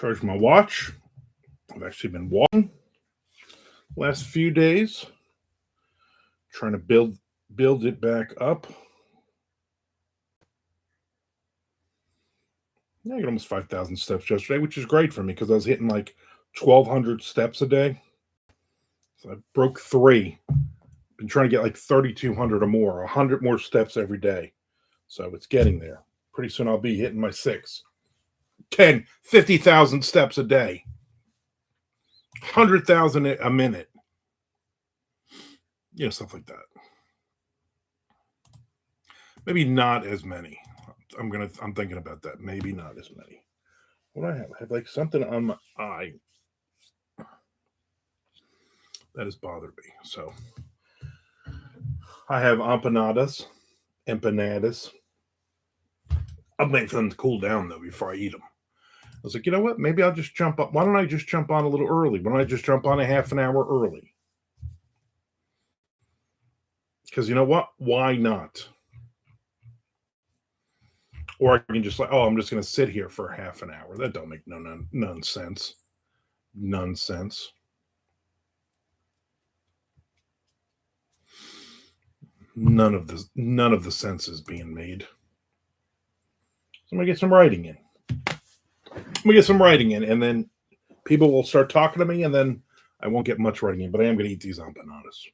Charge my watch. I've actually been walking last few days, trying to build it back up. Yeah, I got almost 5,000 steps yesterday, which is great for me because I was hitting like 1,200 steps a day. So I broke three. Been trying to get like 3,200 or more, 100 more steps every day. So it's getting there. Pretty soon I'll be hitting my 6, 10, 50,000 steps a day, 100,000 a minute. Stuff like that. Maybe not as many. I'm thinking about that. Maybe not as many. What do I have? I have like something on my eye that has bothered me. So I have empanadas. I'm waiting for them to cool down though before I eat them. I was like, you know what? Maybe I'll just jump up. Why don't I just jump on a little early? Why don't I just jump on a half an hour early? Because you know what? Why not? Or I can just like, I'm just going to sit here for half an hour. That don't make none sense. Nonsense. None of the sense is being made. So I'm gonna get some writing in. And then people will start talking to me, and then I won't get much writing in. But I am gonna eat these empanadas.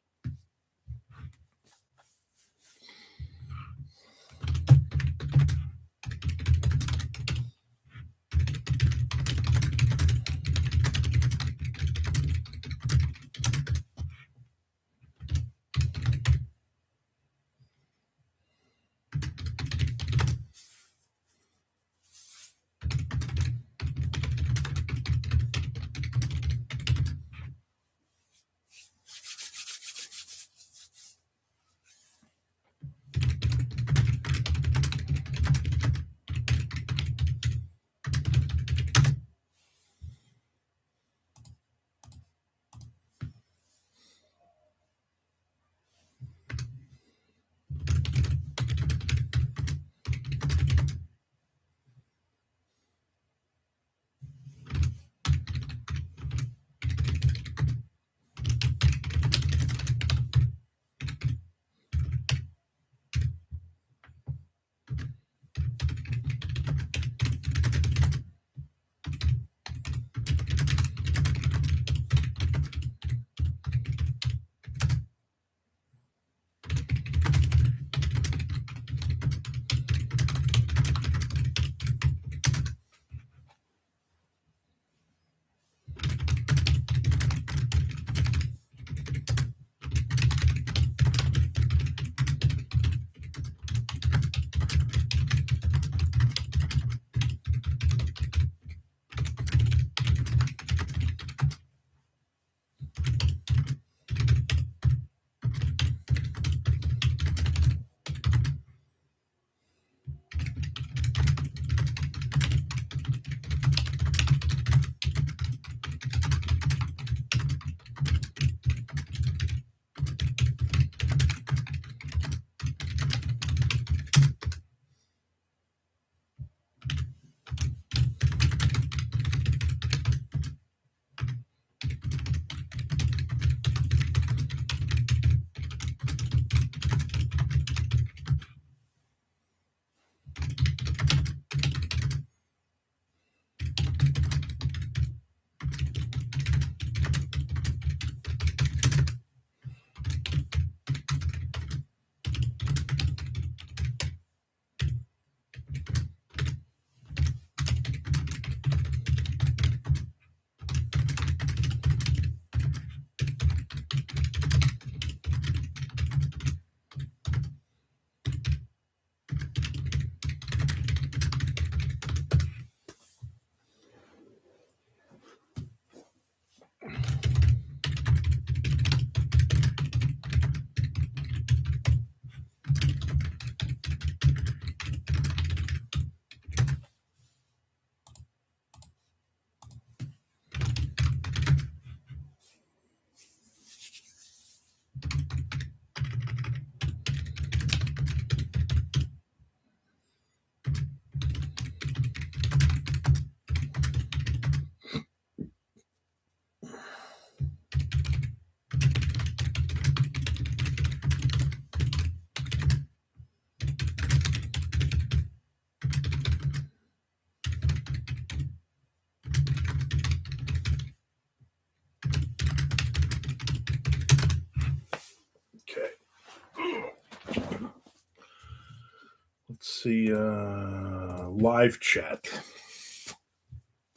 Let's see. Live chat.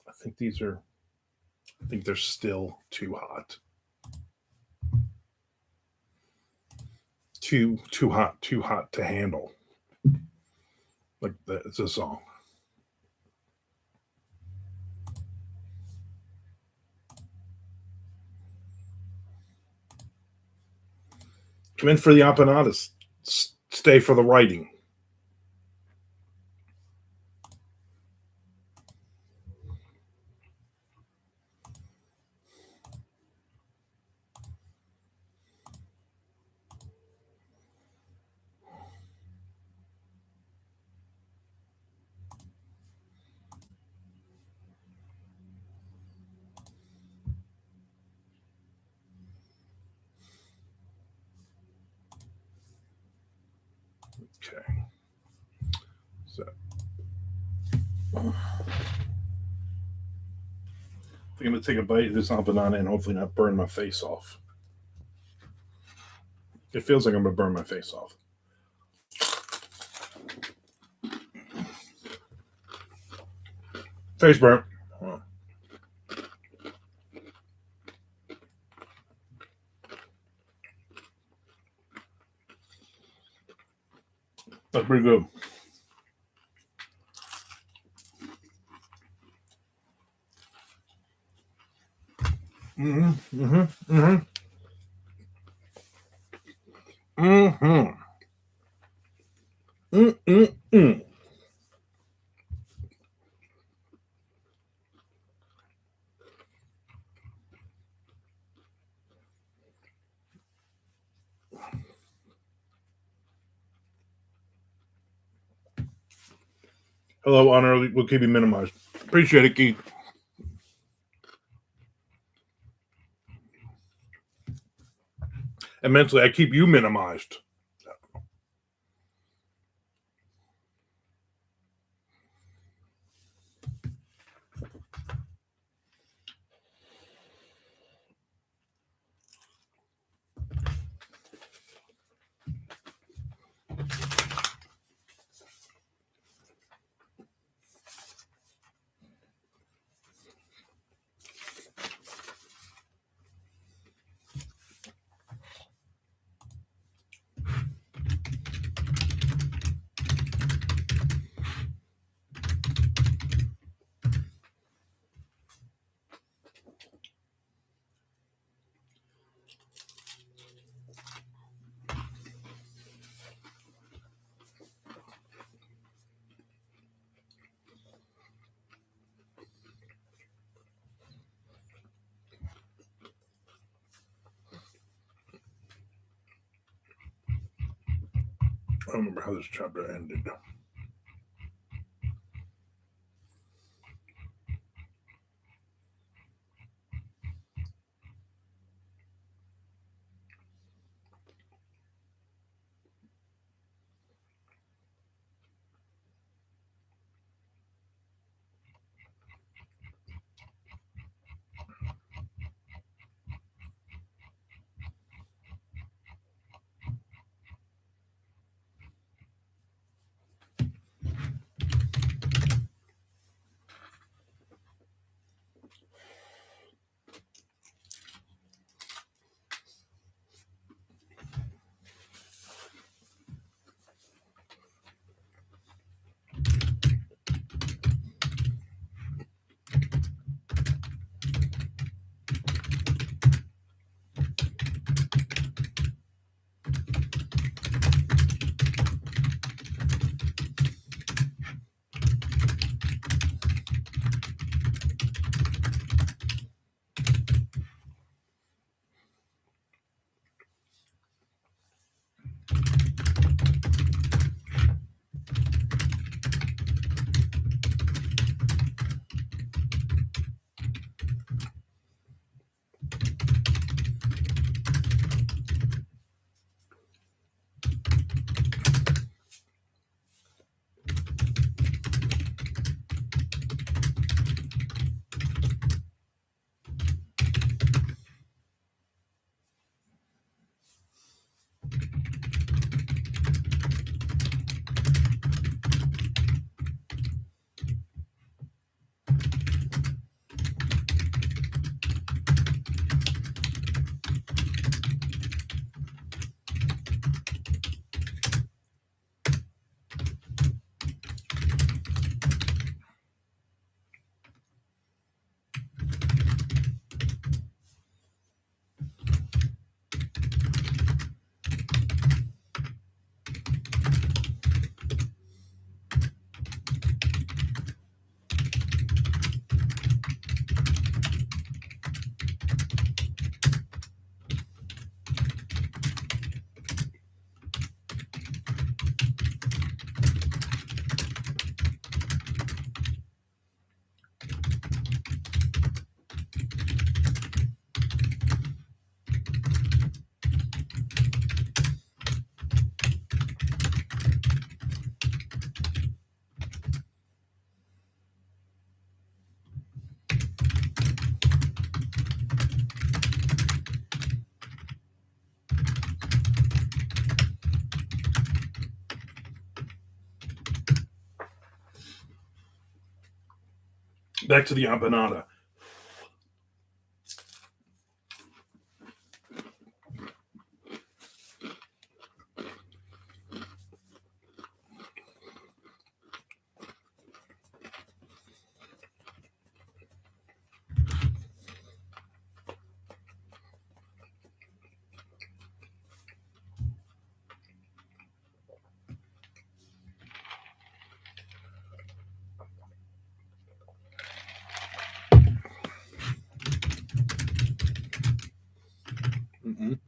I think they're still too hot. Too hot to handle. Like it's a song. Come in for the empanadas. Stay for the writing. Okay. So I think I'm gonna take a bite of this empanada and hopefully not burn my face off. It feels like I'm gonna burn my face off. Face burnt. That's pretty good. Mm-hmm. Mm-hmm. Mm-hmm. Mm-hmm. Mm-mm-mm. Hello, Honor. We'll keep you minimized. Appreciate it, Keith. And mentally, I keep you minimized. I don't remember how this chapter ended. Back to the empanada. Mm-mm.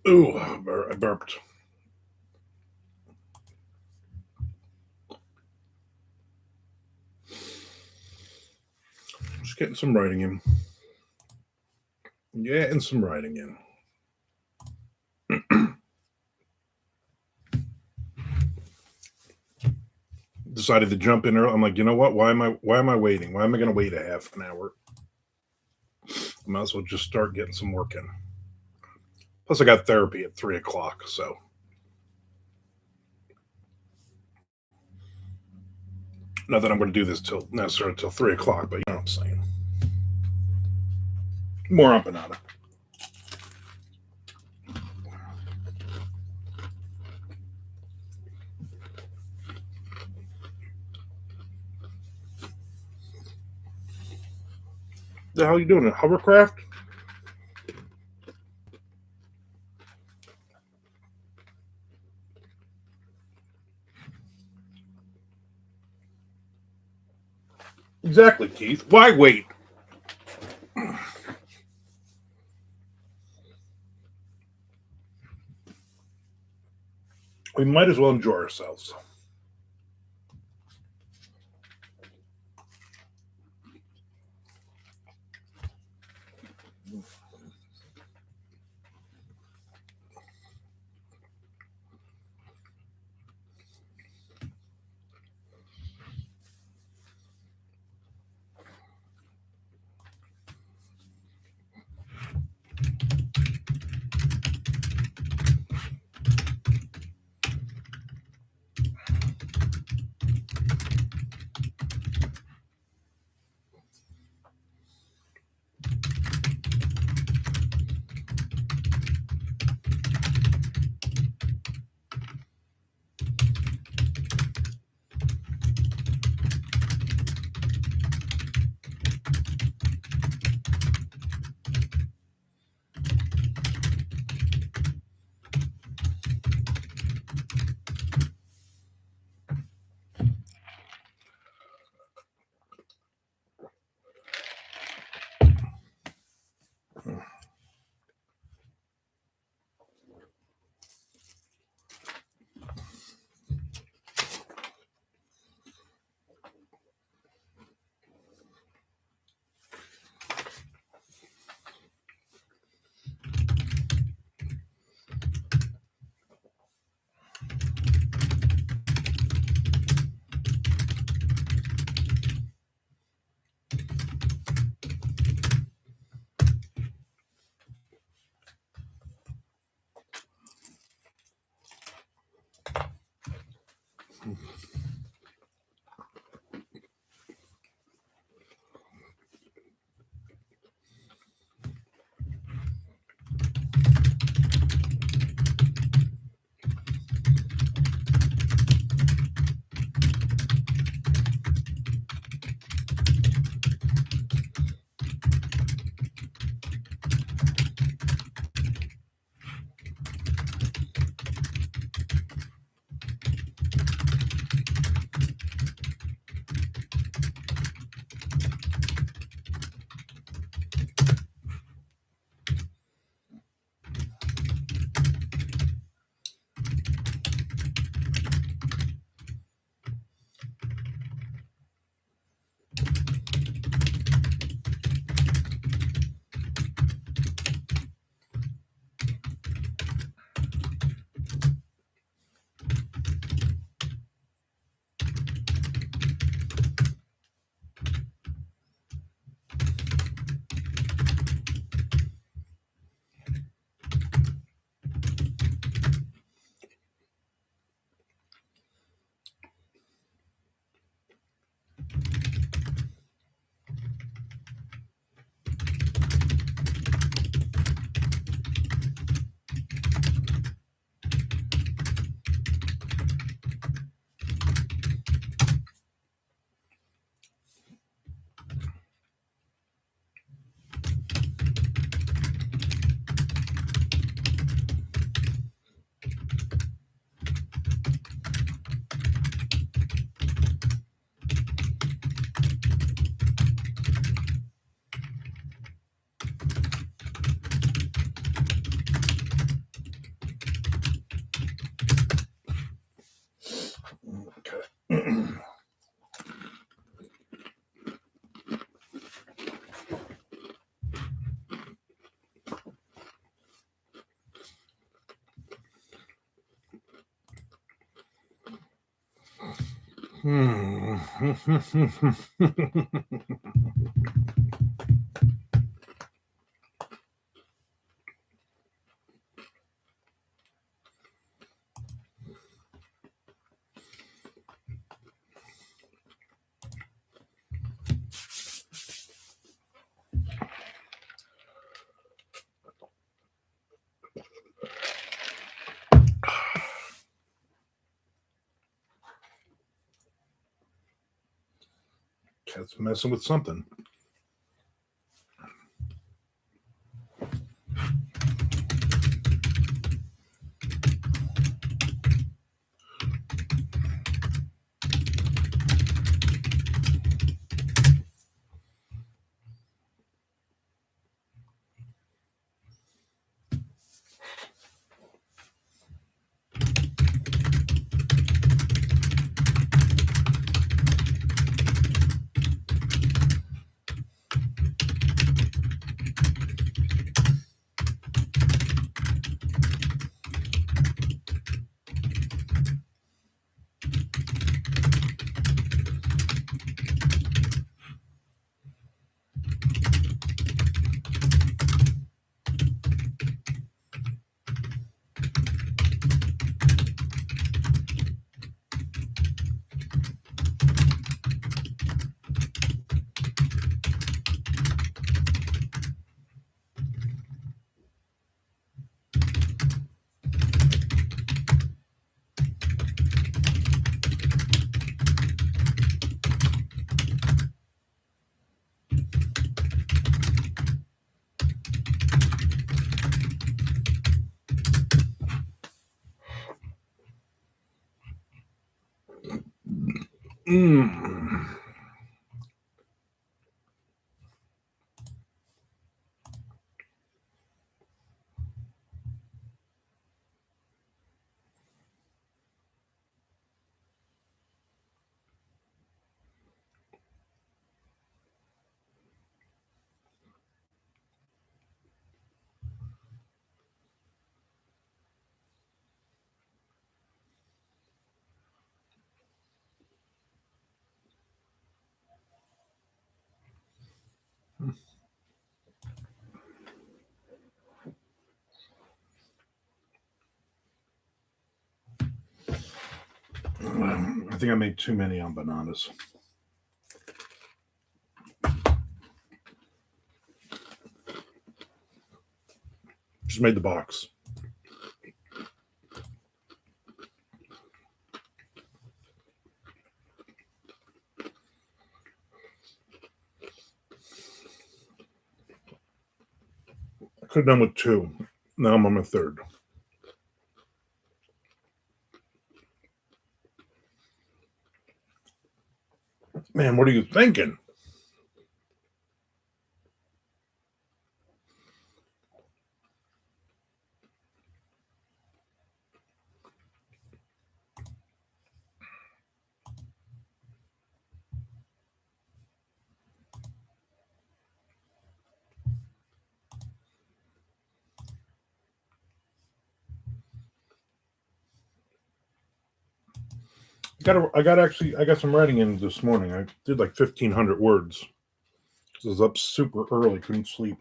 Ooh, I burped. Just getting some writing in. Yeah, and some writing in. Decided to jump in early. I'm like, you know what? Why am I waiting? Why am I going to wait a half an hour? I might as well just start getting some work in. Plus, I got therapy at 3 o'clock, so not that I'm going to do this till necessarily till 3 o'clock, but you know what I'm saying. More empanada. The hell are you doing? A hovercraft? Exactly, Keith. Why wait? We might as well enjoy ourselves. Cat's messing with something. I think I made too many empanadas. Just made the box. I could have done with 2. Now I'm on my 3rd. Man, what are you thinking? I got some writing in this morning. I did like 1,500 words. I was up super early, couldn't sleep.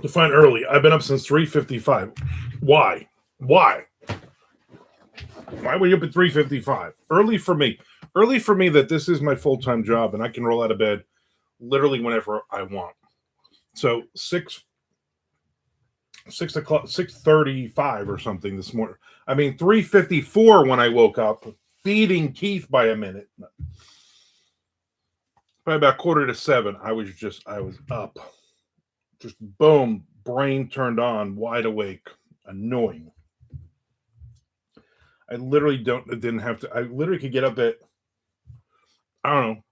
Define early. I've been up since 3:55. Why? Why? Why were you up at 3:55? Early for me. Early for me that this is my full-time job and I can roll out of bed literally whenever I want. So 6 o'clock, 6:35 or something this morning. I mean 3:54 when I woke up, beating Keith by a minute. By about 6:45, I was up. Just boom, brain turned on, wide awake, annoying. I literally didn't have to. I literally could get up at, I don't know,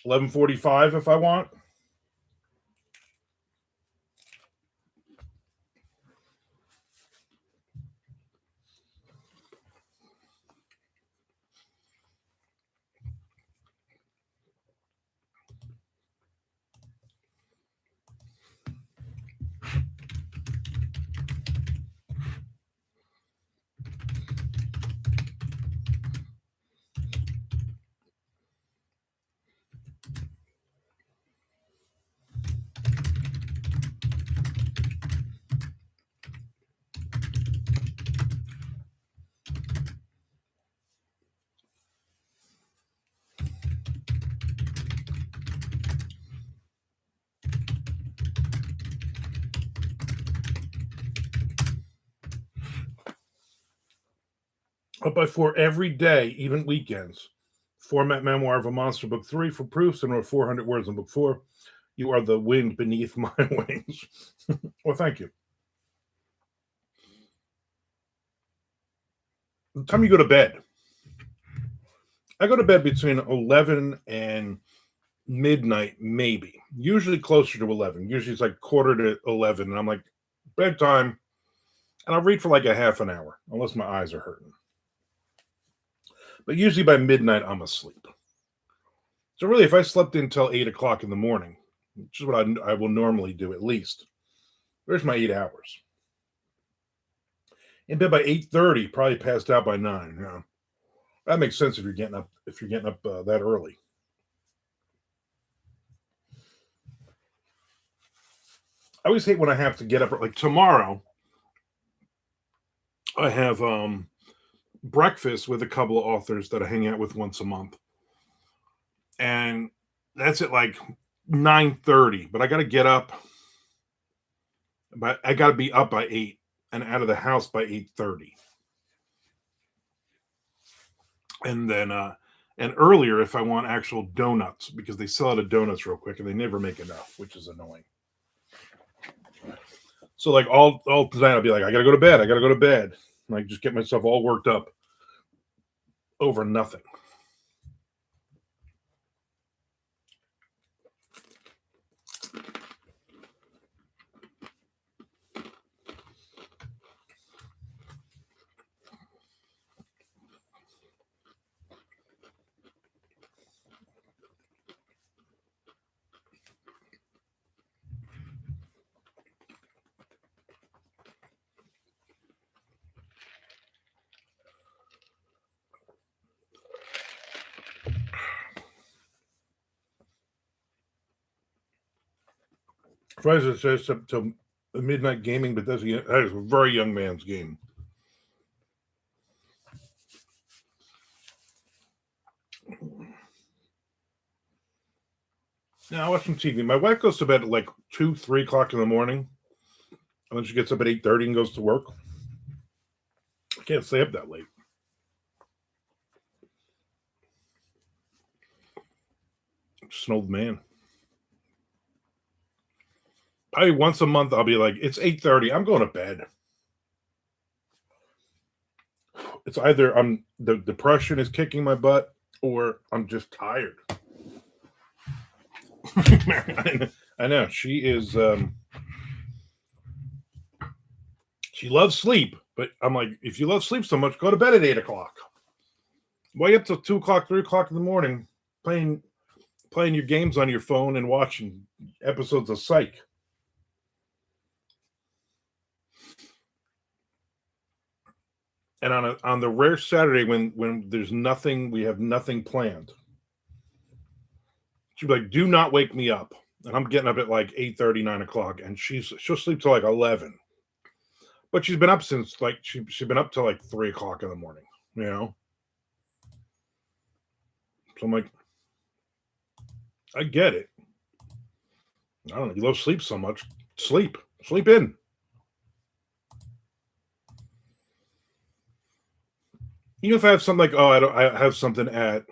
11:45 if I want. Up by 4 every day, even weekends. Format memoir of a monster, book 3 for proofs, and wrote 400 words in book 4. You are the wind beneath my wings. Well, thank you. The time you go to bed. I go to bed between 11 and midnight, maybe. Usually closer to 11. Usually it's like 10:45, and I'm like, bedtime. And I'll read for like a half an hour, unless my eyes are hurting. But usually by midnight, I'm asleep. So really, if I slept until 8 o'clock in the morning, which is what I will normally do at least, there's my 8 hours. In bed by 8:30, probably passed out by 9. You know, that makes sense if you're getting up that early. I always hate when I have to get up. Like tomorrow, I have breakfast with a couple of authors that I hang out with once a month, and that's at like 9:30. But I got to get up. But I got to be up by 8 and out of the house by 8:30. And then and earlier if I want actual donuts, because they sell out of donuts real quick and they never make enough, which is annoying. So like all tonight I'll be like, I gotta go to bed. And I just get myself all worked up over nothing. Pfizer says to midnight gaming, but that is a very young man's game. Now I watch some TV. My wife goes to bed at like 2, 3 o'clock in the morning, and then she gets up at 8:30 and goes to work. I can't stay up that late. I'm just an old man. Probably once a month I'll be like, it's 8:30. I'm going to bed. It's either the depression is kicking my butt or I'm just tired. I know she is. She loves sleep, but I'm like, if you love sleep so much, go to bed at 8 o'clock. Why up till 2 o'clock, 3 o'clock in the morning playing your games on your phone and watching episodes of Psych? And on the rare Saturday when there's nothing, we have nothing planned. She'd be like, "Do not wake me up. And I'm getting up at like 8:30, 9 o'clock, and she'll sleep till like 11. But she's been up since like she's been up till like 3 o'clock in the morning, you know? So I'm like, I get it. I don't know. You love sleep so much. Sleep. Sleep in. Even if I have something like, oh, I have something at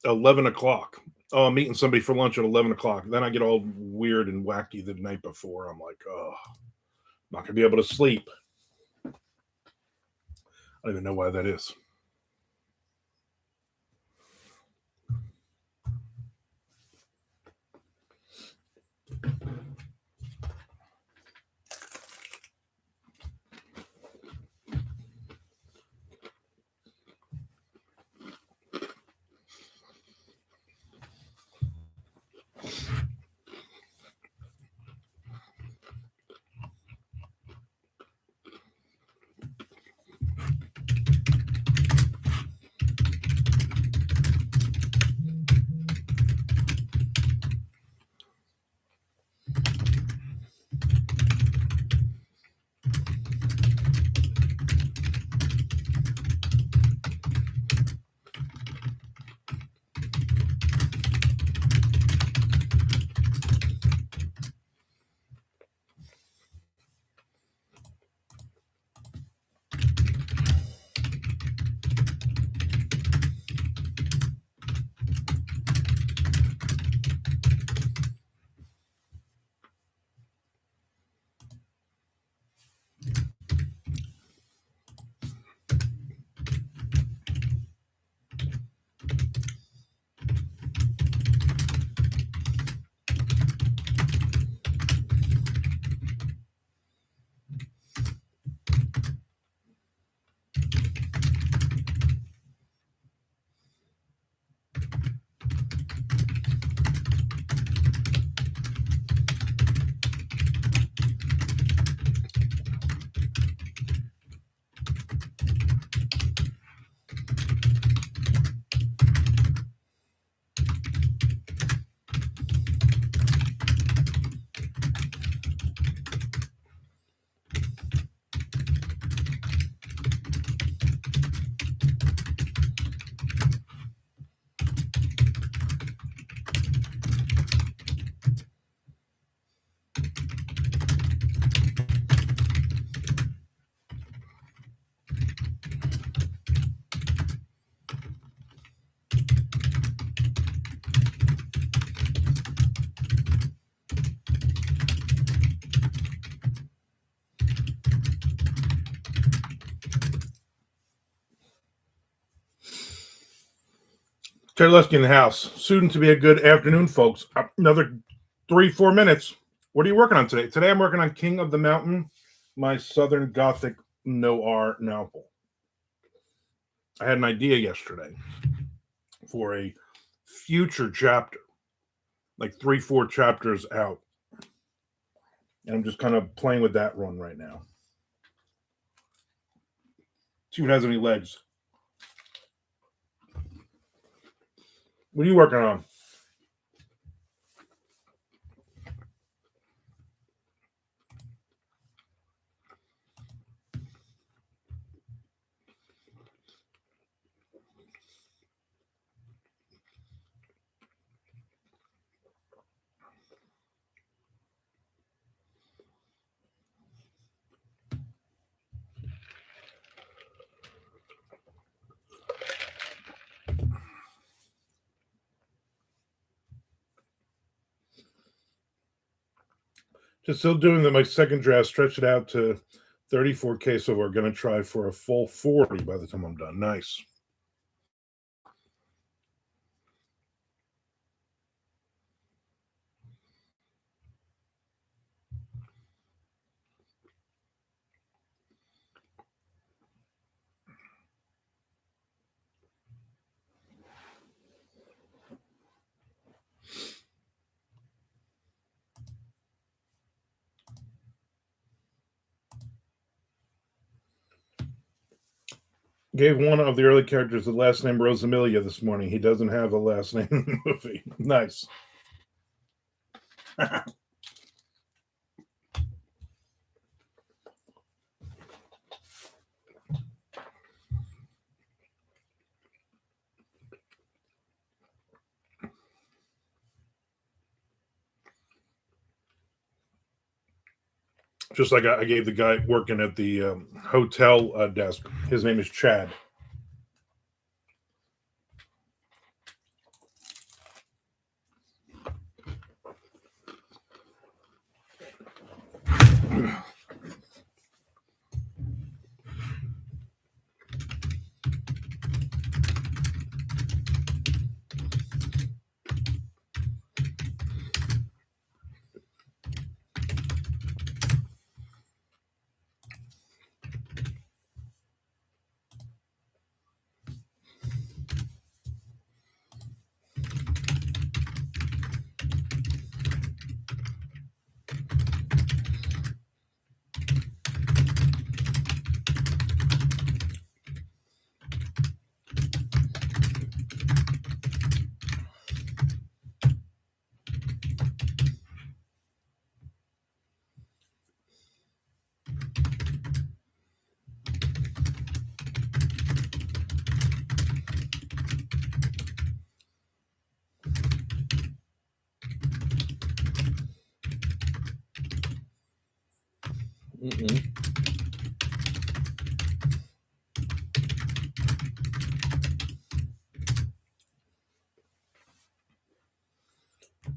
11 o'clock. Oh, I'm meeting somebody for lunch at 11 o'clock. Then I get all weird and wacky the night before. I'm like, oh, I'm not gonna be able to sleep. I don't even know why that is. Ted Lusky in the house. Soon to be a good afternoon, folks. Another 3, 4 minutes. What are you working on today? Today I'm working on King of the Mountain, my Southern Gothic noir novel. I had an idea yesterday for a future chapter, like 3, 4 chapters out. And I'm just kind of playing with that run right now. See what has any legs. What are you working on? Just still doing my second draft, stretch it out to 34K. So we're going to try for a full 40 by the time I'm done. Nice. Gave one of the early characters the last name Rosamilia this morning. He doesn't have a last name in the movie. Nice. Just like I gave the guy working at the hotel desk. His name is Chad. Mm-mm.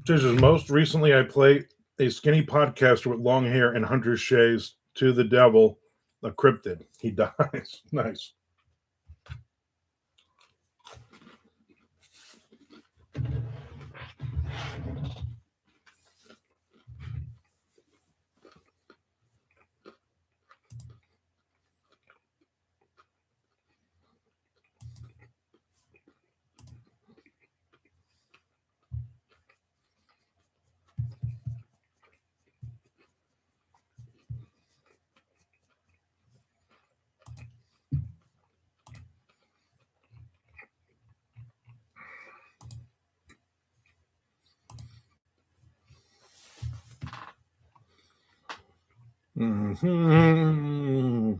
This is most recently I played a skinny podcaster with long hair and hunter's shades to the devil, a cryptid. He dies. Nice. Mm-hmm.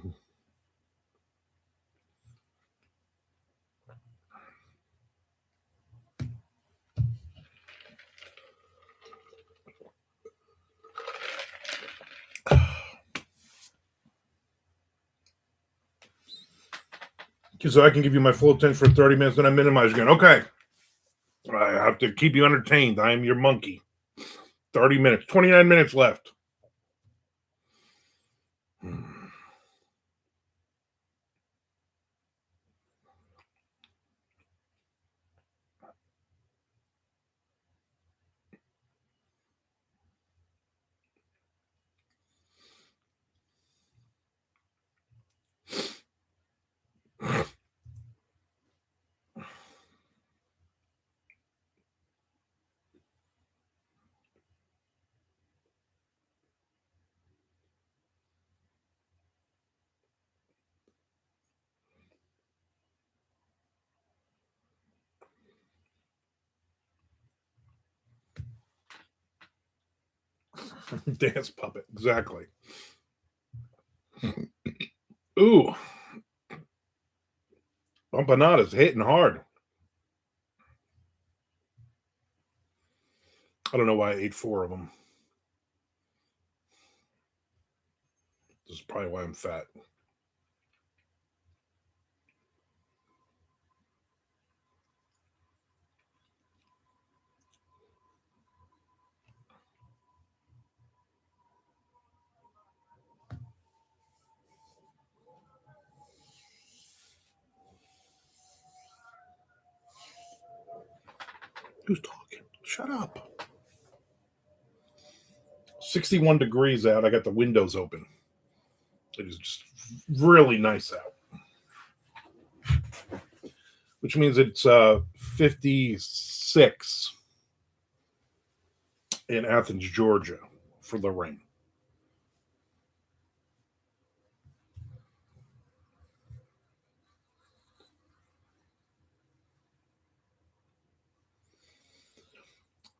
So I can give you my full attention for 30 minutes, then I minimize again. Okay. I have to keep you entertained. I am your monkey. 30 minutes, 29 minutes left. Dance puppet, exactly. Ooh, empanadas hitting hard. I don't know why I ate 4 of them. This is probably why I'm fat. Who's talking? Shut up. 61 degrees out. I got the windows open. It is just really nice out. Which means it's 56 in Athens, Georgia for the rain.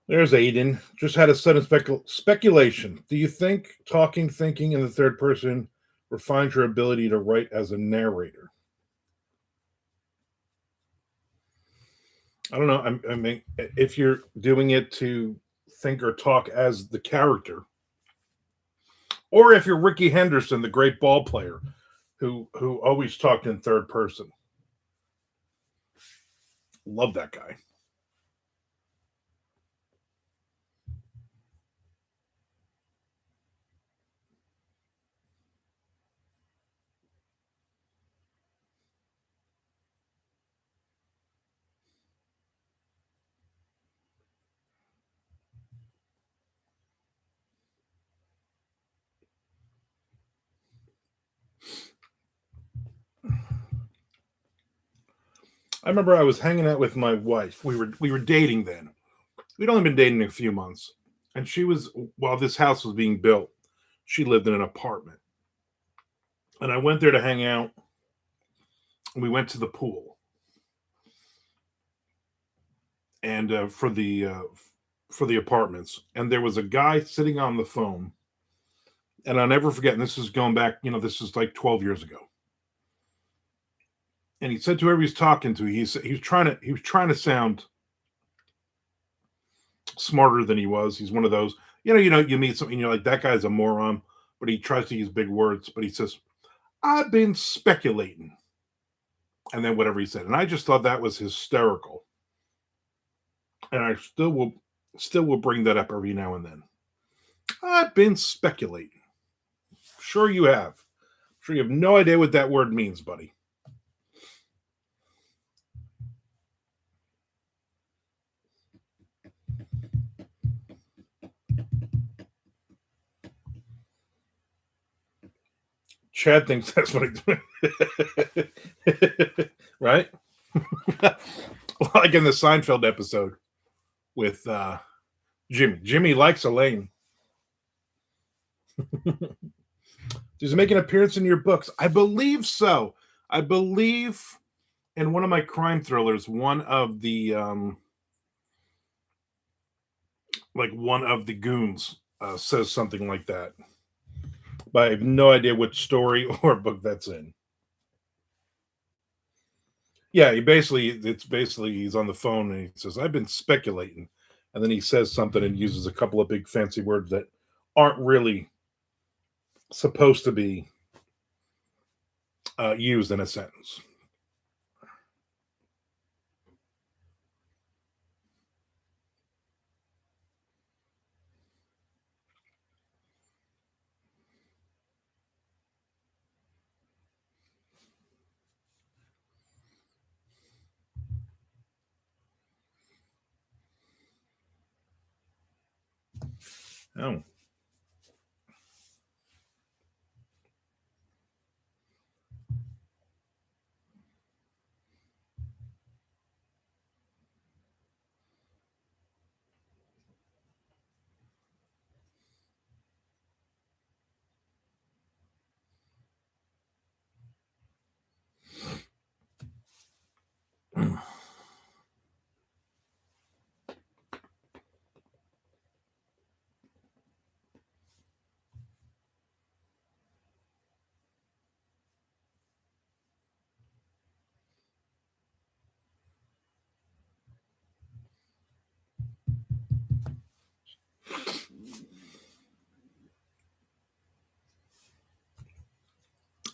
There's Aiden. Just had a sudden speculation. Do you think talking, thinking in the third person refines your ability to write as a narrator? I don't know. I mean, if you're doing it to think or talk as the character, or if you're Ricky Henderson, the great ball player, who always talked in third person. Love that guy. I remember I was hanging out with my wife. We were dating then. We'd only been dating a few months, and she was while this house was being built. She lived in an apartment, and I went there to hang out. We went to the pool, and for the apartments, and there was a guy sitting on the phone, and I'll never forget. And this is going back, this is like 12 years ago. And he said to whoever he's talking to, he was trying to sound smarter than he was. He's one of those, you meet something, you're like, that guy's a moron, but he tries to use big words. But he says, "I've been speculating," and then whatever he said, and I just thought that was hysterical, and I still will bring that up every now and then. I've been speculating. Sure you have. Sure you have no idea what that word means, buddy. Chad thinks that's what he's doing. Right? Like in the Seinfeld episode with Jimmy. Jimmy likes Elaine. Does he make an appearance in your books? I believe so. I believe in one of my crime thrillers, one of the goons says something like that. But I have no idea which story or book that's in. Yeah, it's basically he's on the phone and he says, "I've been speculating," and then he says something and uses a couple of big fancy words that aren't really supposed to be used in a sentence. Oh,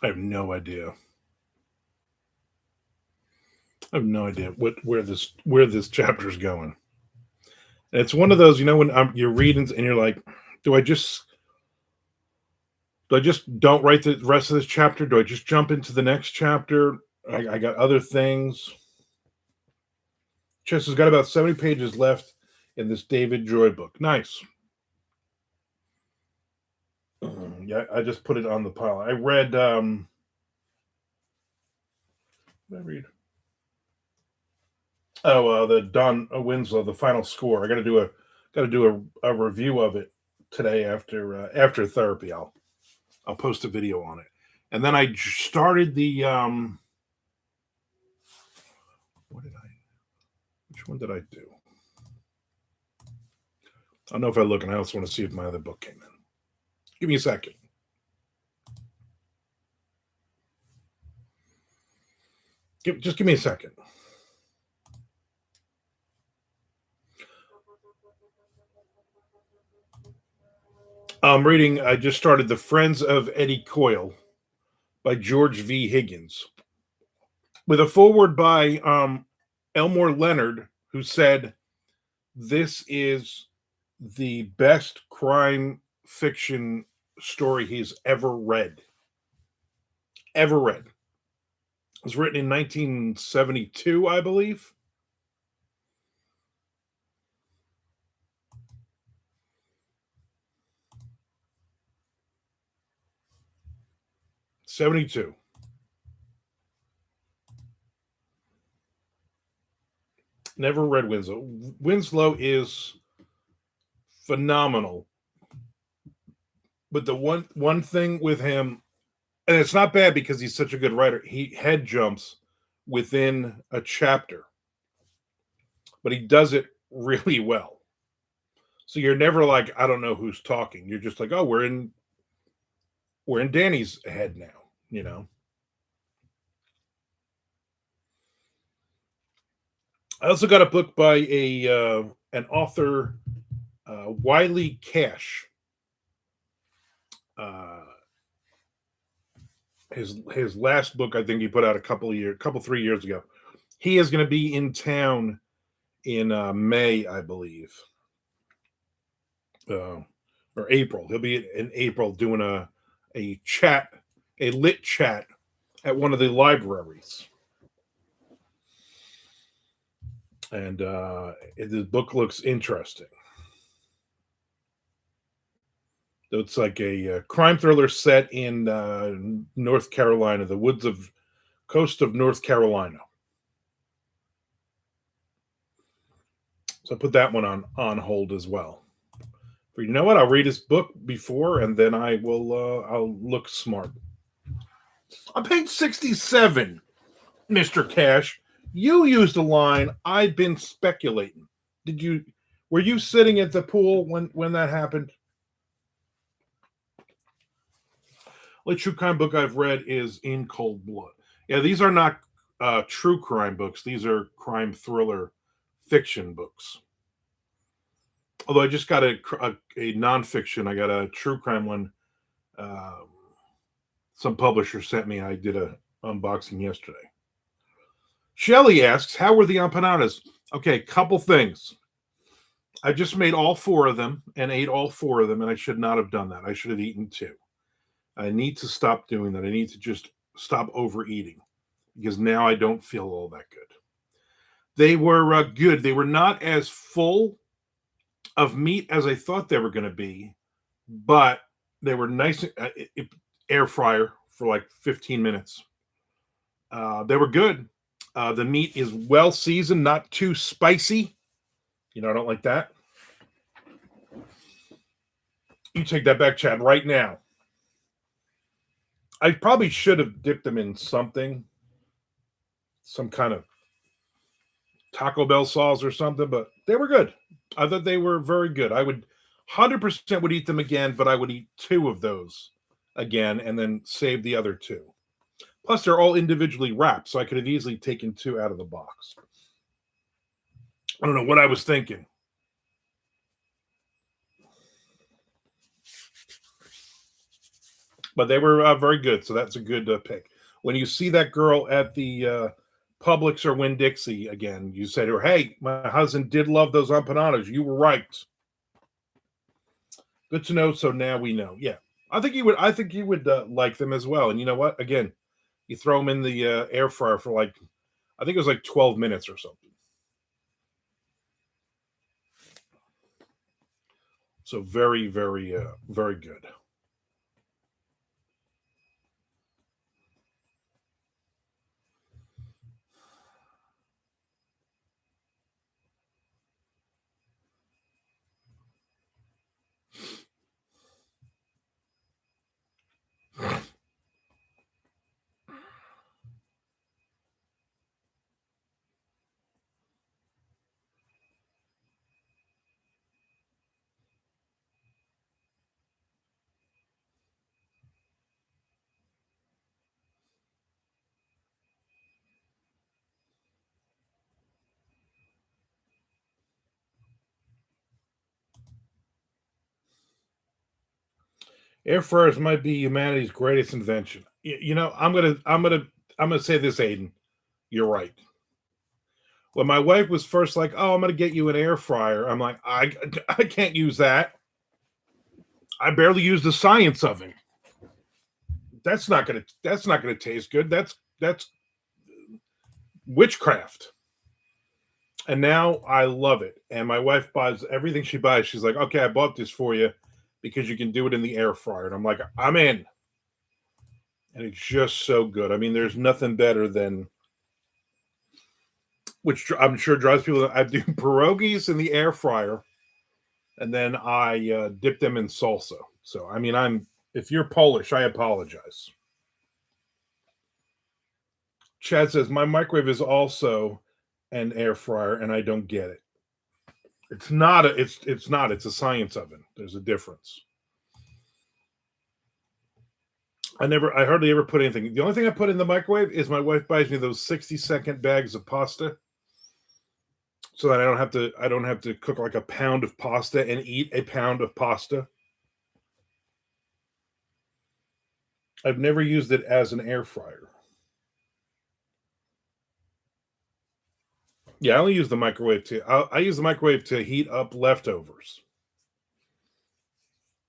I have no idea. I have no idea where this chapter is going. And it's one of those, when you're reading and you're like, do I just don't write the rest of this chapter? Do I just jump into the next chapter? I got other things. Chess has got about 70 pages left in this David Joy book. Nice. Yeah, I just put it on the pile. I read. What did I read? Oh, the Don Winslow, the final score. I got to do a review of it today after therapy. I'll post a video on it, and then I started the what did I? Which one did I do? I don't know if I look, and I also want to see if my other book came in. Give me a second. Just give me a second. I'm reading, I just started The Friends of Eddie Coyle by George V. Higgins, with a foreword by Elmore Leonard, who said, "This is the best crime fiction story he's ever read." Ever read. It was written in 1972, I believe. 72. Never read Winslow. Winslow is phenomenal. But the one thing with him, and it's not bad because he's such a good writer, he head jumps within a chapter, but he does it really well. So you're never like, I don't know who's talking. You're just like, oh, we're in Danny's head now, you know. I also got a book by an author, Wiley Cash. Uh, his last book, I think he put out a couple 3 years ago. He is going to be in town in May, I believe, or April. He'll be in April doing a chat, a lit chat at one of the libraries, and the book looks interesting. It's like a crime thriller set in North Carolina, the coast of North Carolina. So I put that one on hold as well. But you know what? I'll read his book before, and then I'll look smart. On page 67, Mr. Cash, you used a line. I've been speculating. Were you sitting at the pool when that happened? The true crime book I've read is In Cold Blood. Yeah, these are not true crime books. These are crime thriller fiction books. Although I just got a nonfiction. I got a true crime one. Some publisher sent me. I did a unboxing yesterday. Shelly asks, how were the empanadas? Okay, couple things. I just made all four of them and ate all four of them, and I should not have done that. I should have eaten two. I need to stop doing that. I need to just stop overeating because now I don't feel all that good. They were good. They were not as full of meat as I thought they were going to be, but they were nice. Air fryer for like 15 minutes. They were good. The meat is well seasoned, not too spicy. I don't like that. You take that back, Chad, right now. I probably should have dipped them in something, some kind of Taco Bell sauce or something, but they were good. I thought they were very good. I would 100% would eat them again, but I would eat two of those again and then save the other two. Plus, they're all individually wrapped, so I could have easily taken two out of the box. I don't know what I was thinking. But they were very good, so that's a good pick. When you see that girl at the Publix or Winn-Dixie again, you say to her, hey, my husband did love those empanadas. You were right. Good to know, so now we know. Yeah, I think you would like them as well. And you know what? Again, you throw them in the air fryer for like, I think it was like 12 minutes or something. So very, very, very good. Air fryers might be humanity's greatest invention. I'm gonna say this, Aiden. You're right. When my wife was first like, "Oh, I'm gonna get you an air fryer," I'm like, I can't use that. I barely use the science of it. That's not gonna taste good. That's witchcraft. And now I love it. And my wife buys everything she buys. She's like, "Okay, I bought this for you because you can do it in the air fryer." And I'm like, "I'm in." And it's just so good. I mean, there's nothing better than, which I'm sure drives people. I do pierogies in the air fryer, and then I dip them in salsa. So I mean, if you're Polish, I apologize. Chad says my microwave is also an air fryer, and I don't get it. It's not a. It's not. It's a science oven. There's a difference. I hardly ever put anything. The only thing I put in the microwave is my wife buys me those 60-second bags of pasta, so that I don't have to cook like a pound of pasta and eat a pound of pasta. I've never used it as an air fryer. Yeah, I only use the microwave to. I use the microwave to heat up leftovers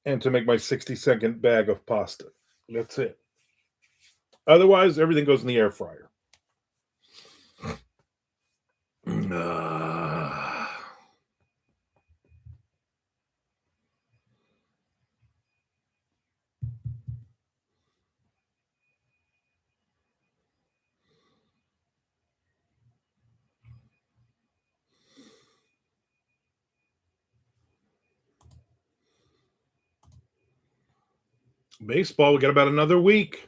and to make my 60-second bag of pasta. That's it. Otherwise, everything goes in the air fryer. Baseball, we got about another week.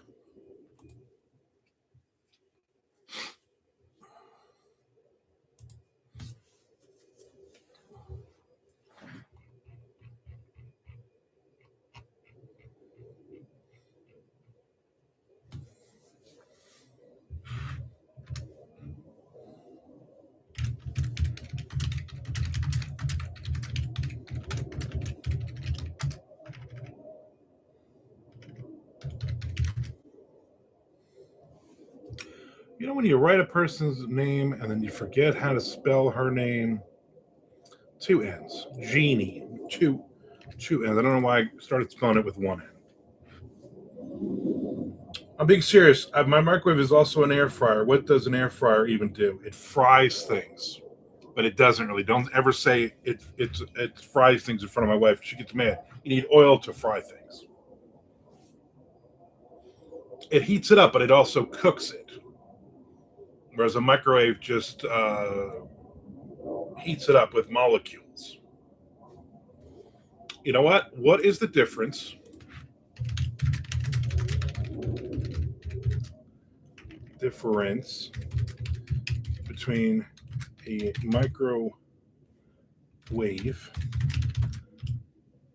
You know when you write a person's name and then you forget how to spell her name? Two N's. Jeannie. Two N's. I don't know why I started spelling it with one N. I'm being serious. My microwave is also an air fryer. What does an air fryer even do? It fries things, but it doesn't really. Don't ever say it fries things in front of my wife. She gets mad. You need oil to fry things. It heats it up, but it also cooks it. Whereas a microwave just heats it up with molecules. You know what? What is the difference between a microwave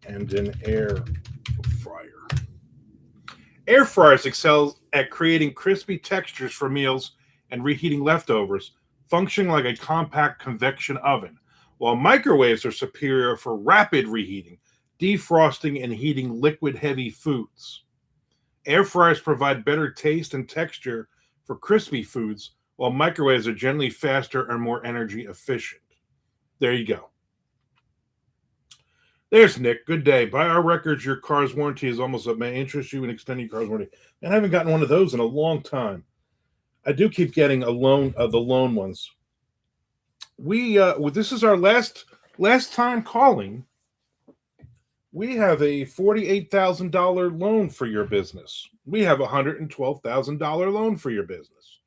and an air fryer? Air fryers excel at creating crispy textures for meals and reheating leftovers, functioning like a compact convection oven, while microwaves are superior for rapid reheating, defrosting, and heating liquid heavy foods. Air fryers provide better taste and texture for crispy foods, while microwaves are generally faster and more energy efficient. There you go. There's Nick. Good day. By our records, your car's warranty is almost up. May I interest you in extending your car's warranty? And I haven't gotten one of those in a long time. I do keep getting the loan ones. This is our last time calling. We have a $48,000 loan for your business. We have a $112,000 loan for your business.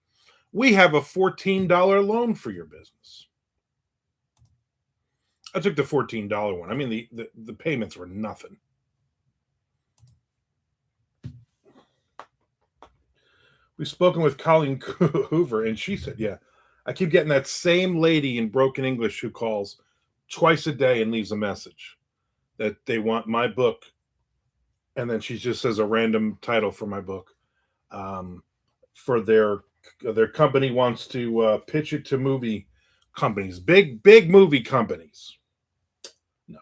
We have a $14 loan for your business. I took the $14 one. I mean, the payments were nothing. We've spoken with Colleen Hoover, and she said, yeah, I keep getting that same lady in broken English who calls twice a day and leaves a message that they want my book. And then she just says a random title for my book. For their company wants to pitch it to movie companies, big movie companies. No.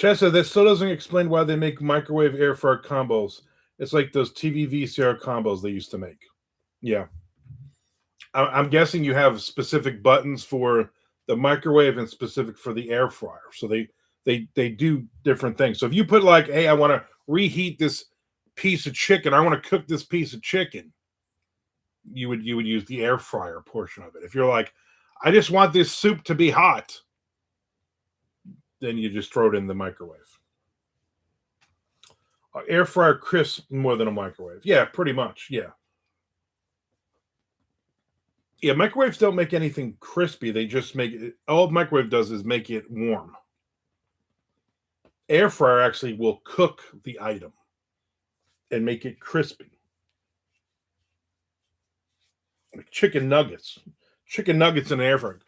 Chessa, that still doesn't explain why they make microwave air fryer combos. It's like those TV VCR combos they used to make. Yeah. I'm guessing you have specific buttons for the microwave and specific for the air fryer. So they do different things. So if you put like, hey, I want to reheat this piece of chicken, I want to cook this piece of chicken, you would use the air fryer portion of it. If you're like, I just want this soup to be hot, then you just throw it in the microwave. Air fryer crisps more than a microwave. Yeah, pretty much. Yeah. Yeah, microwaves don't make anything crispy. They just make it, all a microwave does is make it warm. Air fryer actually will cook the item and make it crispy. Like chicken nuggets in an air fryer.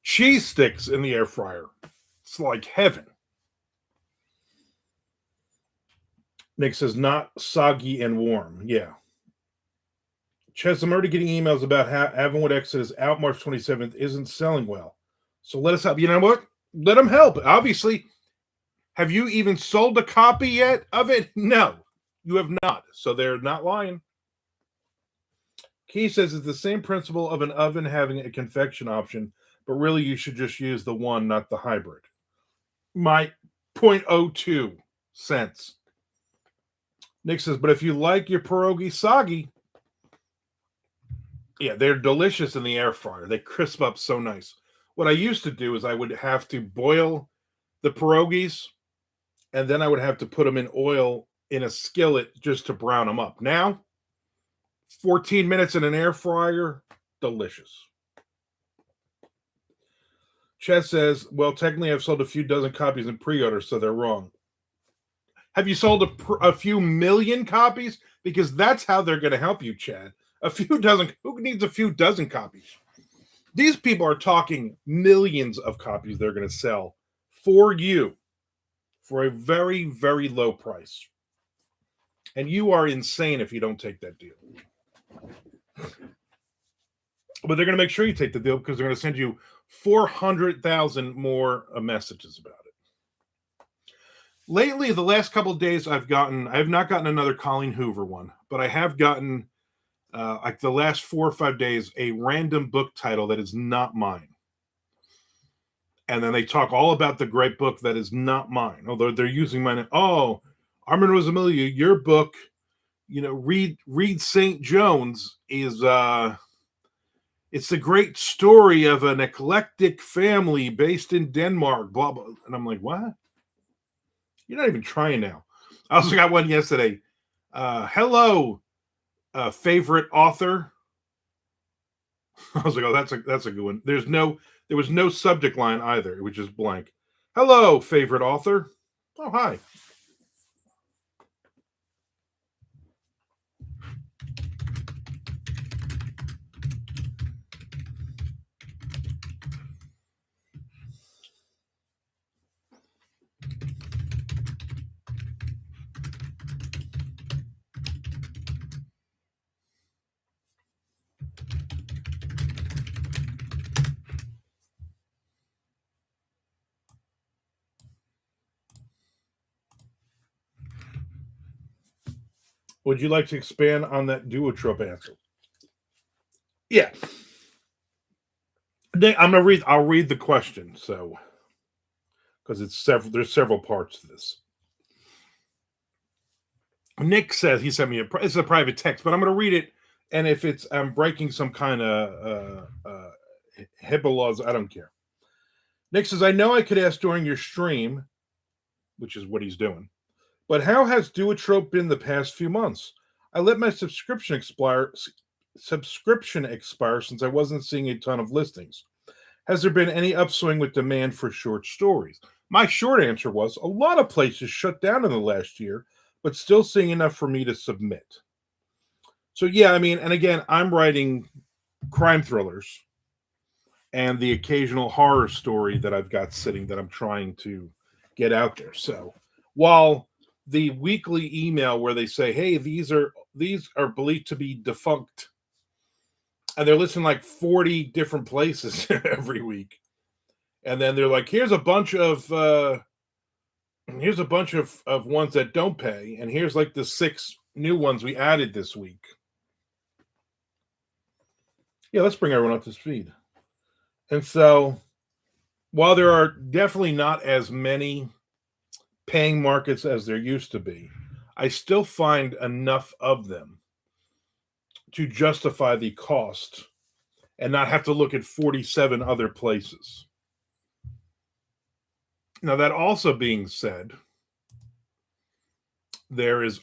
Cheese sticks in the air fryer. It's like heaven. Nick says, not soggy and warm. Yeah. Ches, I'm already getting emails about how Avonwood Exodus out March 27th isn't selling well. So let us help. You know what? Let them help. Obviously, have you even sold a copy yet of it? No, you have not. So they're not lying. Key says it's the same principle of an oven having a convection option, but really you should just use the one, not the hybrid. My 0.02 cents. Nick says, but if you like your pierogi soggy, yeah, they're delicious in the air fryer. They crisp up so nice. What I used to do is I would have to boil the pierogies, and then I would have to put them in oil in a skillet just to brown them up. Now, 14 minutes in an air fryer, delicious. Chet says, well, technically I've sold a few dozen copies in pre-order, so they're wrong. Have you sold a few million copies? Because that's how they're going to help you, Chad. A few dozen. Who needs a few dozen copies? These people are talking millions of copies they're going to sell for you for a very, very low price. And you are insane if you don't take that deal. But they're going to make sure you take the deal because they're going to send you 400,000 more messages about it. Lately, the last couple of days, I have not gotten another Colleen Hoover one, but I have gotten, like the last 4 or 5 days, a random book title that is not mine. And then they talk all about the great book that is not mine, although they're using mine. Oh, Armand Rosamilia, your book, Read St. Jones is, it's the great story of an eclectic family based in Denmark, blah, blah. And I'm like, what? You're not even trying now. I also got one yesterday. Hello, favorite author. I was like, oh, that's a good one. There was no subject line either. It was just blank. Hello, favorite author. Oh, hi. Would you like to expand on that duotrope answer? Yeah. I'll read the question, so because there's several parts to this. Nick says he sent me it's a private text, but I'm going to read it, and if I'm breaking some kind of HIPAA laws, I don't care. Nick says, I know I could ask during your stream, which is what he's doing, but how has Duotrope been the past few months? I let my subscription expire since I wasn't seeing a ton of listings. Has there been any upswing with demand for short stories? My short answer was a lot of places shut down in the last year, but still seeing enough for me to submit. So yeah, I mean, and again, I'm writing crime thrillers and the occasional horror story that I've got sitting that I'm trying to get out there. So while the weekly email where they say, hey, these are believed to be defunct, and they're listing like 40 different places every week. And then they're like, here's a bunch of Here's a bunch of ones that don't pay, and here's like the 6 new ones we added this week. Yeah, let's bring everyone up to speed. And so, while there are definitely not as many paying markets as there used to be, I still find enough of them to justify the cost and not have to look at 47 other places. Now, that also being said,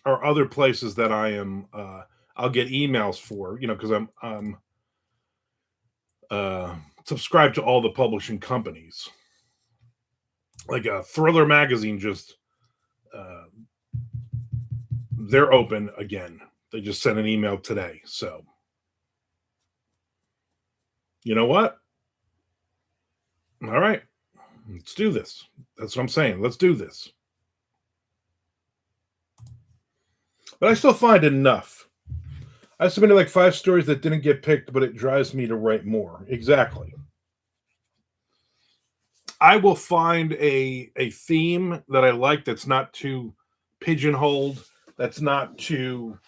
are other places that I'll get emails for, because I'm subscribed to all the publishing companies. Like Thriller Magazine uh, they're open again. They just sent an email today. So, you know what? All right, let's do this. That's what I'm saying. Let's do this. But I still find enough. I submitted like 5 stories that didn't get picked, but it drives me to write more. Exactly. I will find a theme that I like that's not too pigeonholed, that's not too,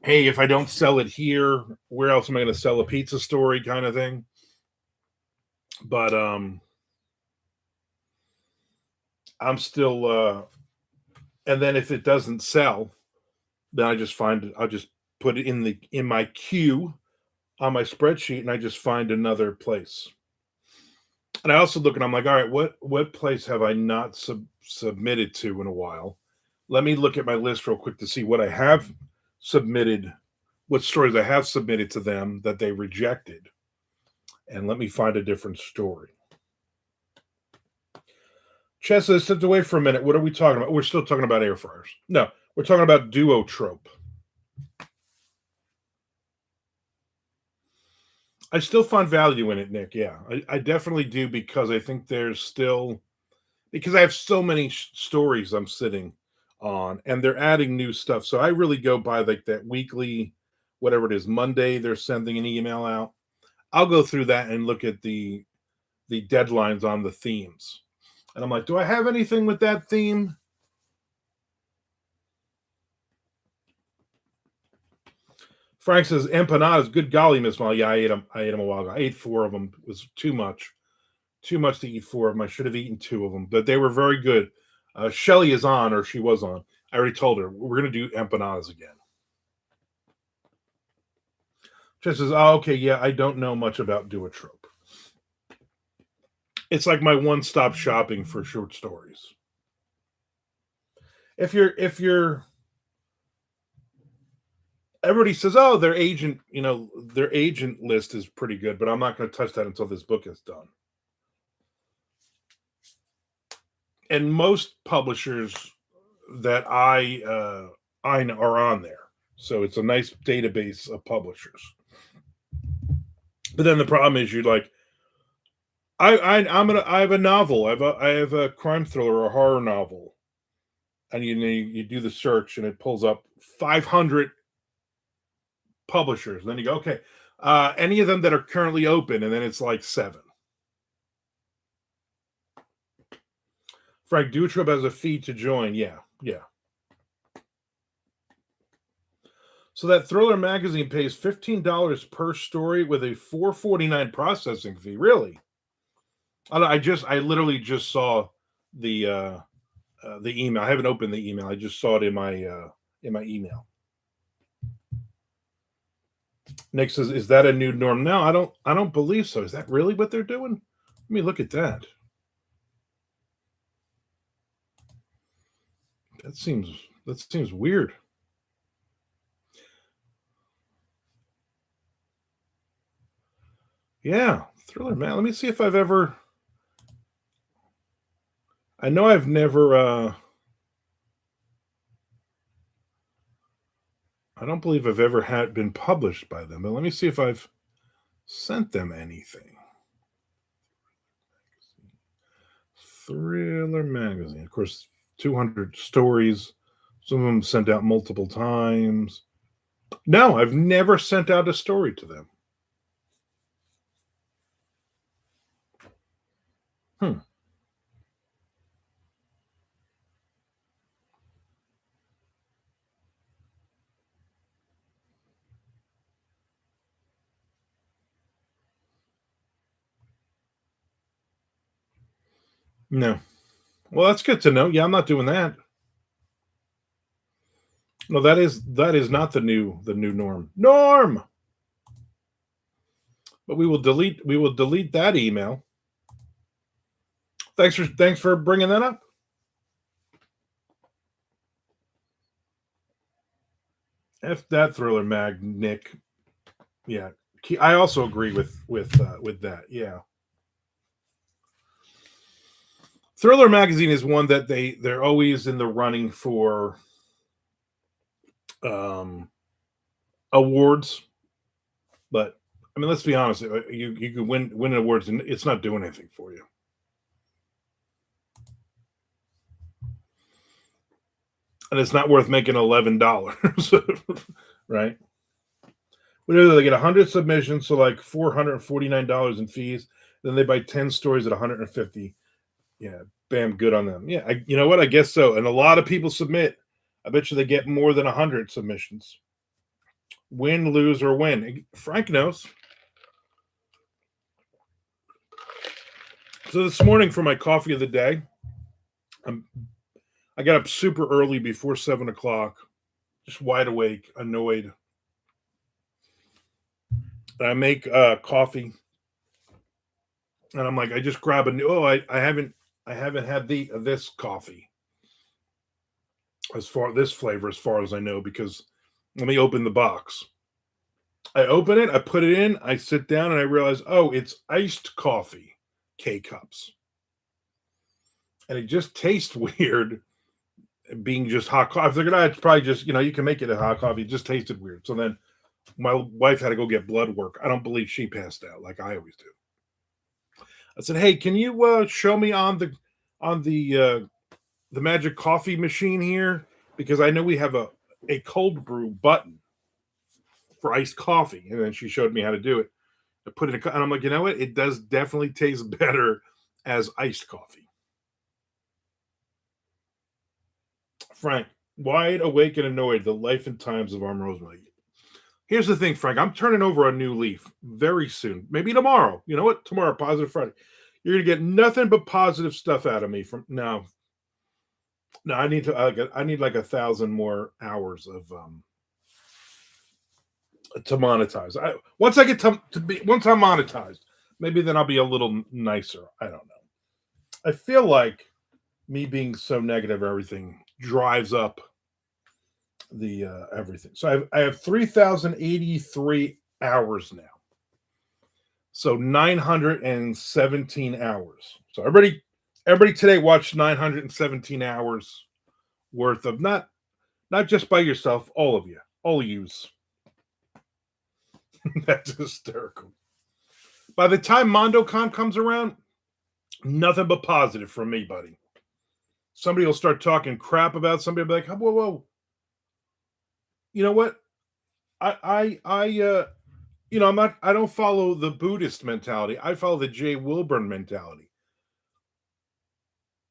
hey, if I don't sell it here, where else am I going to sell a pizza story kind of thing. But I'm still and then if it doesn't sell, then I'll just put it in my queue on my spreadsheet, and I just find another place. And I also look and I'm like, all right, what place have I not submitted to in a while? Let me look at my list real quick to see what I have submitted, what stories I have submitted to them that they rejected, and let me find a different story. Chessa, stepped away for a minute. What are we talking about? We're still talking about air fryers. No, we're talking about duotrope. I still find value in it, Nick. Yeah, I definitely do, because I think because I have so many stories I'm sitting on, and they're adding new stuff. So I really go by like that weekly, whatever it is, Monday, they're sending an email out. I'll go through that and look at the deadlines on the themes. And I'm like, do I have anything with that theme? Frank says empanadas. Good golly, Miss Molly. Yeah, I ate them. I ate them a while ago. I ate 4 of them. It was too much. Too much to eat 4 of them. I should have eaten 2 of them, but they were very good. Shelly is on, or she was on. I already told her we're going to do empanadas again. She says, "Oh, okay, yeah, I don't know much about Duotrope. It's like my one-stop shopping for short stories. If you're everybody says, oh, their agent list is pretty good, but I'm not going to touch that until this book is done. And most publishers that I know are on there, so it's a nice database of publishers. But then the problem is, you're like, I have a novel, I have a crime thriller or a horror novel, and you do the search and it pulls up 500 publishers. And then you go, okay, any of them that are currently open, and then it's like 7. Frank Dutrope has a fee to join. Yeah. So that Thriller magazine pays $15 per story with a $4.49 processing fee. Really? I literally just saw the email. I haven't opened the email. I just saw it in my email. Nick says, "Is that a new norm?" No, I don't believe so. Is that really what they're doing? Let me look at that. That seems weird. Yeah, Thriller man. Let me see if I've ever. I know I've never. I don't believe I've ever had been published by them, but let me see if I've sent them anything. Thriller magazine, of course, 200 stories. Some of them sent out multiple times. No, I've never sent out a story to them. No. Well, that's good to know. Yeah, I'm not doing that. No, that is not the new norm. Norm. But we will delete that email. Thanks for bringing that up. F that Thriller Mag, Nick. Yeah, I also agree with that. Yeah, Thriller magazine is one that they're always in the running for um, awards, but I mean, let's be honest. You can win awards, and it's not doing anything for you. And it's not worth making $11, right? Whatever they get 100 submissions, so like $449 in fees. Then they buy 10 stories at 150. Yeah, bam, good on them. Yeah, you know what? I guess so. And a lot of people submit. I bet you they get more than 100 submissions. Win, lose, or win. Frank knows. So this morning for my coffee of the day, I got up super early before 7 o'clock, just wide awake, annoyed. And I make coffee, and I'm like, I just grab a new. Oh, I haven't had this coffee this flavor as far as I know, because let me open the box. I open it, I put it in, I sit down, and I realize, oh, it's iced coffee, K cups, and it just tastes weird being just hot coffee. I figured, it's probably just, you can make it a hot coffee. It just tasted weird. So then my wife had to go get blood work. I don't believe she passed out like I always do. I said, "Hey, can you show me on the magic coffee machine here, because I know we have a cold brew button for iced coffee." And then she showed me how to do it. I put it in, and I'm like, you know what? It does definitely taste better as iced coffee. Frank, wide awake and annoyed, the life and times of Armand Rosamilia. Here's the thing, Frank. I'm turning over a new leaf very soon. Maybe tomorrow. You know what? Tomorrow, Positive Friday. You're gonna get nothing but positive stuff out of me from now. No, I need like 1,000 more hours of to monetize. Once I get once I'm monetized, maybe then I'll be a little nicer. I don't know. I feel like me being so negative, everything drives up the everything. So I have 3,083 hours now. So 917 hours. So everybody today watched 917 hours worth of not just by yourself, all of you, all yous. That's hysterical. By the time MondoCon comes around, nothing but positive from me, buddy. Somebody will start talking crap about somebody. Be like, whoa, whoa. You know what? I don't follow the Buddhist mentality. I follow the Jay Wilburn mentality.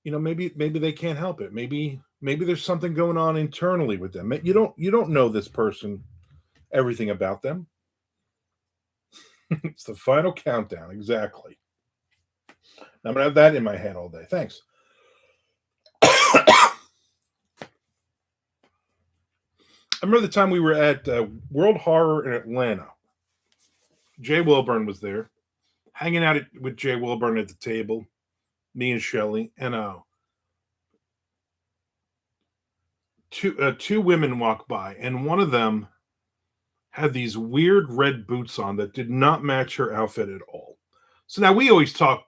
Maybe they can't help it. Maybe there's something going on internally with them. You don't know this person, everything about them. It's the final countdown, exactly. I'm gonna have that in my head all day. Thanks. I remember the time we were at World Horror in Atlanta. Jay Wilburn was there, hanging out with Jay Wilburn at the table, me and Shelly, and two women walked by, and one of them had these weird red boots on that did not match her outfit at all. So now we always talk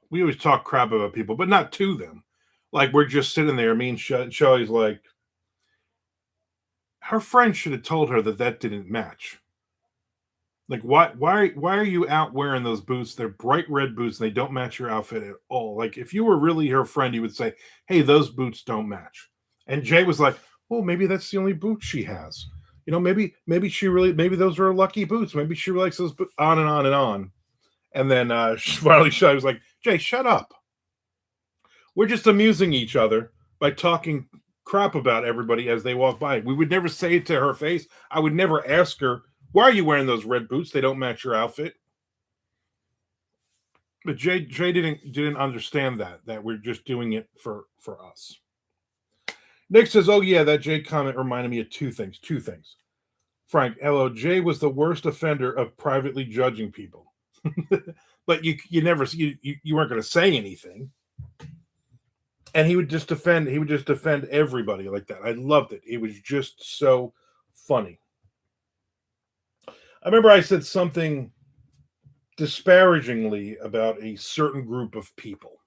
crap about people, but not to them. Like, we're just sitting there. Me and Shelly's like, her friend should have told her that didn't match. Like, why are you out wearing those boots? They're bright red boots and they don't match your outfit at all. Like, if you were really her friend, you would say, "Hey, those boots don't match." And Jay was like, "Well, maybe that's the only boot she has. Maybe those are her lucky boots. Maybe she likes those boots." On and on and on. And then finally, I was like, "Jay, shut up. We're just amusing each other by talking crap about everybody as they walk by." We would never say it to her face. I would never ask her, "Why are you wearing those red boots? They don't match your outfit." But Jay didn't understand that we're just doing it for us. Nick says, "Oh yeah, that Jay comment reminded me of two things. Two things. Frank, hello. Jay was the worst offender of privately judging people, but you never you weren't going to say anything, and he would just defend everybody like that. I loved it. It was just so funny. I remember I said something disparagingly about a certain group of people.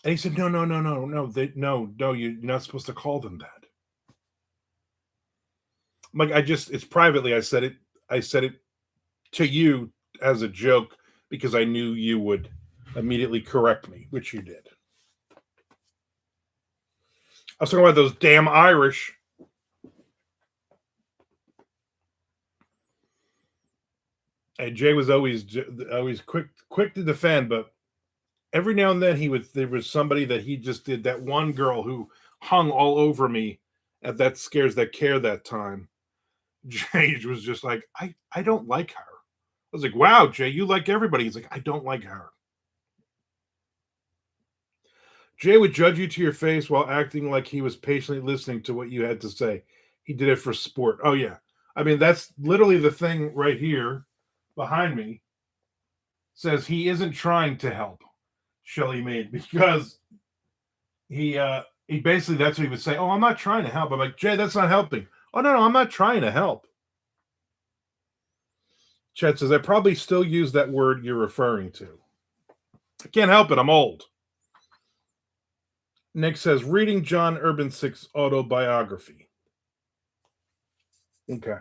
And he said, "No, no, no, no, no, no, you're not supposed to call them that." I'm like, it's privately. I said it to you as a joke because I knew you would immediately correct me, which you did. I was talking about those damn Irish. And Jay was always quick to defend, but every now and then there was somebody that he just did. That one girl who hung all over me at that Scares That Care that time. Jay was just like, I don't like her. I was like, wow, Jay, you like everybody. He's like, I don't like her. Jay would judge you to your face while acting like he was patiently listening to what you had to say. He did it for sport. Oh yeah. I mean, that's literally the thing right here behind me says he isn't trying to help Shelly made because he basically that's what he would say. Oh, I'm not trying to help. I'm like, Jay, that's not helping. Oh no, I'm not trying to help. Chet says, I probably still use that word you're referring to. I can't help it. I'm old. Nick says, reading John Urbansik's autobiography. Okay.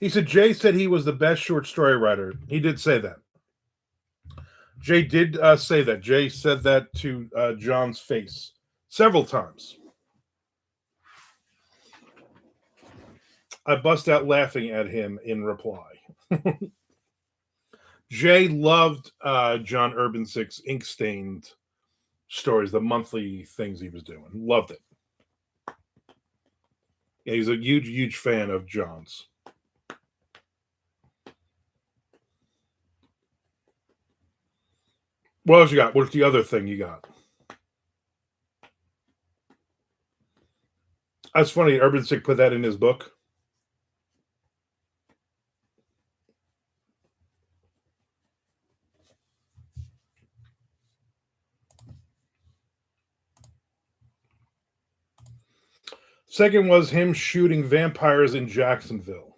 He said, Jay said he was the best short story writer. He did say that. Jay did say that. Jay said that to John's face several times. I bust out laughing at him in reply. Jay loved John Urbansik's ink stained stories, the monthly things he was doing. Loved it. Yeah, he's a huge, huge fan of John's. What else you got? What's the other thing you got? That's funny. Urbansik put that in his book. Second was him shooting vampires in Jacksonville.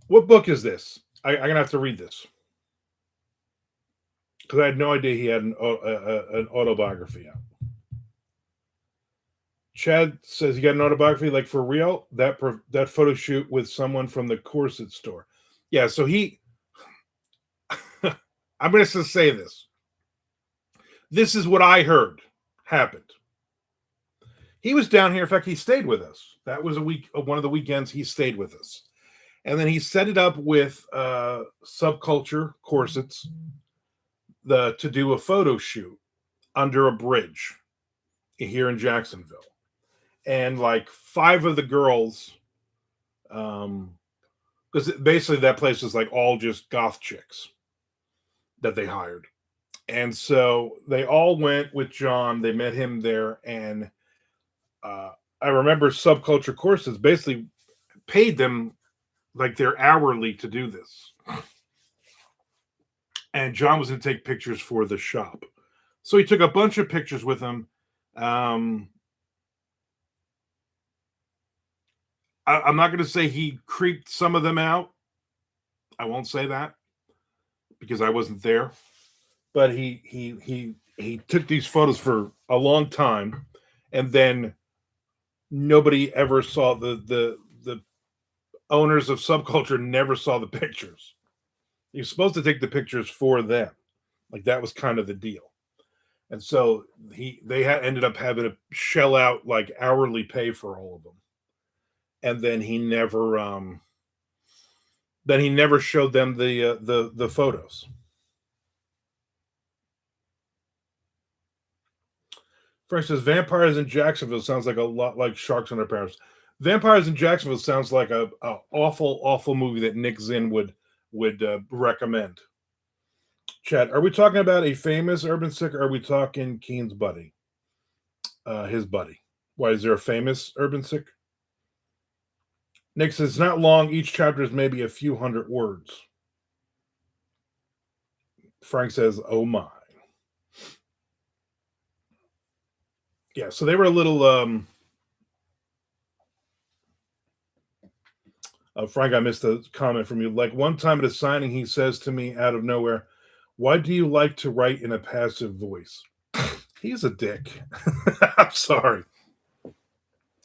What book is this? I'm going to have to read this. Because I had no idea he had an autobiography out. Chad says he got an autobiography, like for real. That photo shoot with someone from the corset store. Yeah, so he. I'm going to say this. This is what I heard happened. He was down here. In fact, he stayed with us. That was one of the weekends he stayed with us, and then he set it up with Subculture Corsets to do a photo shoot under a bridge here in Jacksonville. And like 5 of the girls, because basically that place is like all just goth chicks that they hired. And so they all went with John. They met him there. And I remember Subculture Corsets basically paid them like their hourly to do this. And John was going to take pictures for the shop. So he took a bunch of pictures with him. I'm not going to say he creeped some of them out. I won't say that because I wasn't there. But he took these photos for a long time, and then nobody ever saw the owners of Subculture never saw the pictures. You're supposed to take the pictures for them, like that was kind of the deal. And so they ended up having to shell out like hourly pay for all of them. And then he never showed them the photos. Frank says Vampires in Jacksonville sounds like a lot like Sharks on Their Parents. Vampires in Jacksonville sounds like a awful movie that Nick Zinn would recommend. Chad, are we talking about a famous urban sick, or are we talking Keen's buddy? His buddy. Why is there a famous urban sick? Nick says it's not long. Each chapter is maybe a few hundred words. Frank says, "Oh my." Yeah, so they were a little. Frank, I missed a comment from you. Like one time at a signing, he says to me out of nowhere, "Why do you like to write in a passive voice?" He's a dick. I'm sorry.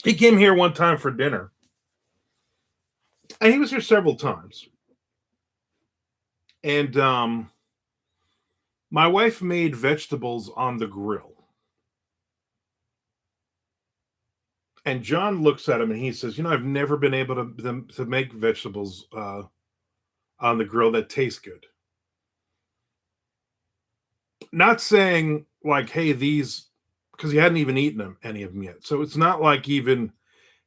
He came here one time for dinner. And he was here several times. And my wife made vegetables on the grill. And John looks at him and he says, I've never been able to make vegetables on the grill that taste good. Not saying like, hey, these, because he hadn't even eaten any of them yet. So it's not like even,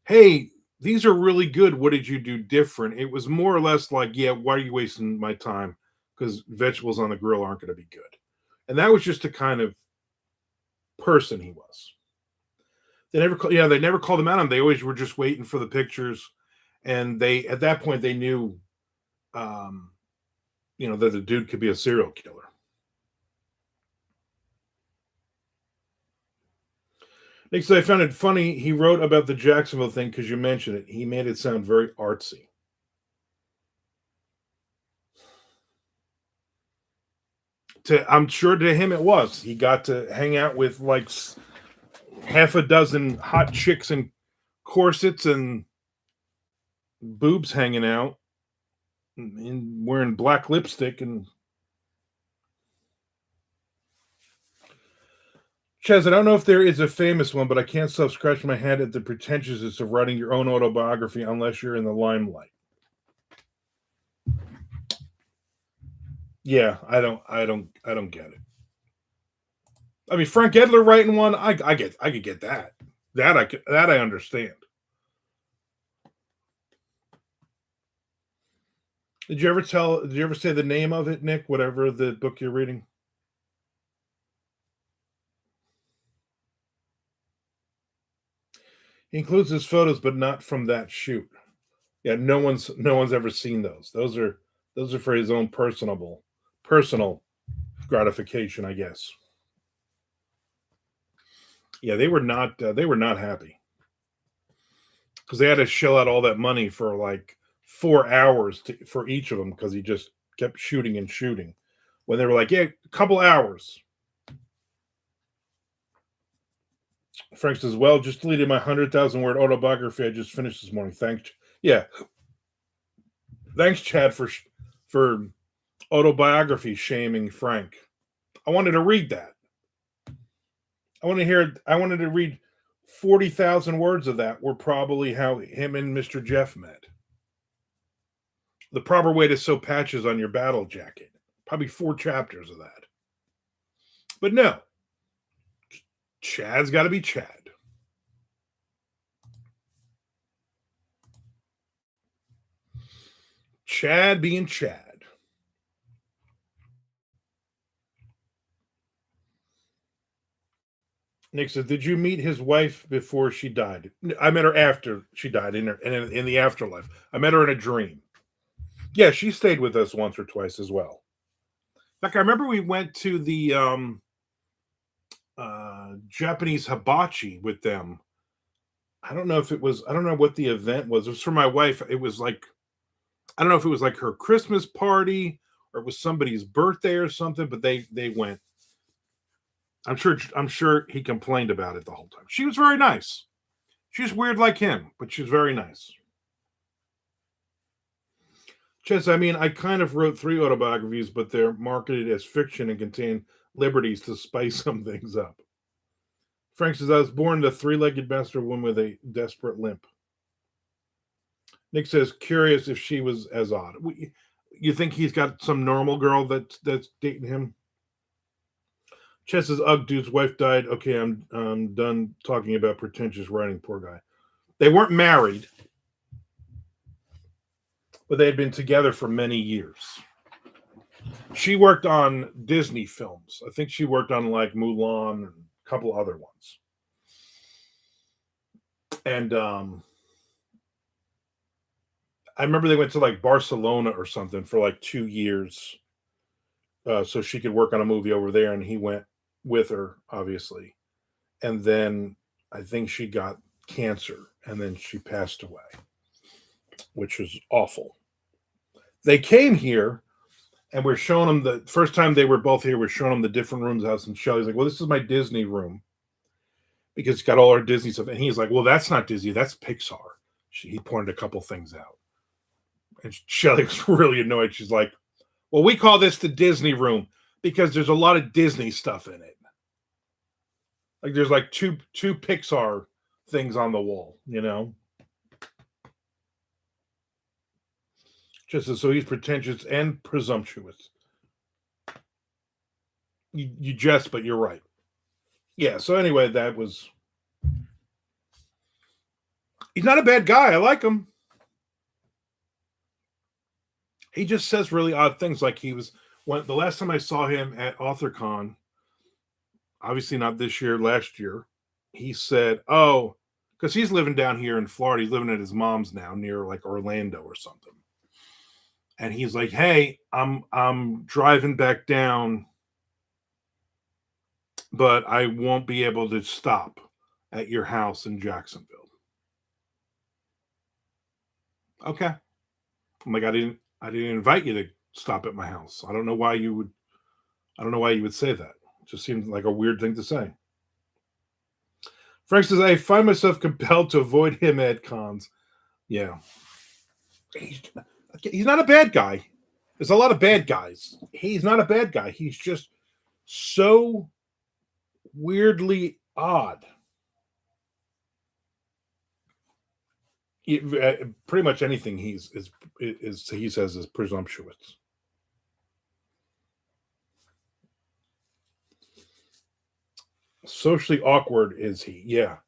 hey, these are really good. What did you do different? It was more or less like, yeah, why are you wasting my time? Because vegetables on the grill aren't going to be good. And that was just the kind of person he was. They never called him out on. They always were just waiting for the pictures, and at that point they knew, that the dude could be a serial killer. Nick said, I found it funny. He wrote about the Jacksonville thing because you mentioned it. He made it sound very artsy. I'm sure to him it was. He got to hang out with like half a dozen hot chicks in corsets and boobs hanging out and wearing black lipstick. And Chaz, I don't know if there is a famous one, but I can't stop scratching my head at the pretentiousness of writing your own autobiography unless you're in the limelight. Yeah, I don't get it. I mean, Frank Edler writing one, I could get that. That I understand. Did you ever say the name of it, Nick? Whatever the book you're reading? He includes his photos, but not from that shoot. Yeah, no one's ever seen those. Those are for his own personal gratification, I guess. Yeah, they were not happy because they had to shell out all that money for like 4 hours for each of them because he just kept shooting and shooting. When they were like, yeah, a couple hours. Frank says, well, just deleted my 100,000 word autobiography I just finished this morning. Thanks. Yeah. Thanks, Chad, for autobiography shaming Frank. I wanted to read that. I wanted to read 40,000 words of that were probably how him and Mr. Jeff met. The proper way to sew patches on your battle jacket. Probably 4 chapters of that. But no. Chad's got to be Chad. Chad being Chad. Nick says, did you meet his wife before she died? I met her after she died in the afterlife. I met her in a dream. Yeah, she stayed with us once or twice as well. Like, I remember we went to the Japanese hibachi with them. I don't know what the event was. It was for my wife. It was like, I don't know if it was like her Christmas party or it was somebody's birthday or something, but they went. I'm sure he complained about it the whole time. She was very nice. She's weird like him, but she's very nice. Chess, I mean, I kind of wrote 3 autobiographies, but they're marketed as fiction and contain liberties to spice some things up. Frank says, I was born the 3-legged bastard woman with a desperate limp. Nick says, curious if she was as odd. You think he's got some normal girl that's dating him? Chess says, "Ugh, dude's wife died. Okay, I'm done talking about pretentious writing. Poor guy." They weren't married, but they had been together for many years. She worked on Disney films. I think she worked on like Mulan and a couple other ones. And I remember they went to like Barcelona or something for like 2 years, so she could work on a movie over there. And he went with her, obviously. And then I think she got cancer, and then she passed away, which was awful. They came here, and we're showing them the first time they were both here. We're showing them the different rooms of the house, and Shelly's like, "Well, this is my Disney room because it's got all our Disney stuff." And he's like, "Well, that's not Disney, that's Pixar." He pointed a couple things out, and Shelly was really annoyed. She's like, "Well, we call this the Disney room because there's a lot of Disney stuff in it. Like there's like two Pixar things on the wall, you know." Just so he's pretentious and presumptuous. You jest, but you're right. Yeah. So anyway, that was. He's not a bad guy. I like him. He just says really odd things. Like he was when the last time I saw him at AuthorCon, obviously not this year, last year. He said, "Oh, because he's living down here in Florida. He's living at his mom's now, near like Orlando or something." And he's like, "Hey, I'm driving back down, but I won't be able to stop at your house in Jacksonville." Okay. I'm like, I didn't invite you to stop at my house. I don't know why you would say that. It just seems like a weird thing to say. Frank says, "I find myself compelled to avoid him at cons." Yeah. He's, he's not a bad guy. There's a lot of bad guys. He's not a bad guy. He's just so weirdly odd. Pretty much anything he says is presumptuous. Socially awkward is he? Yeah,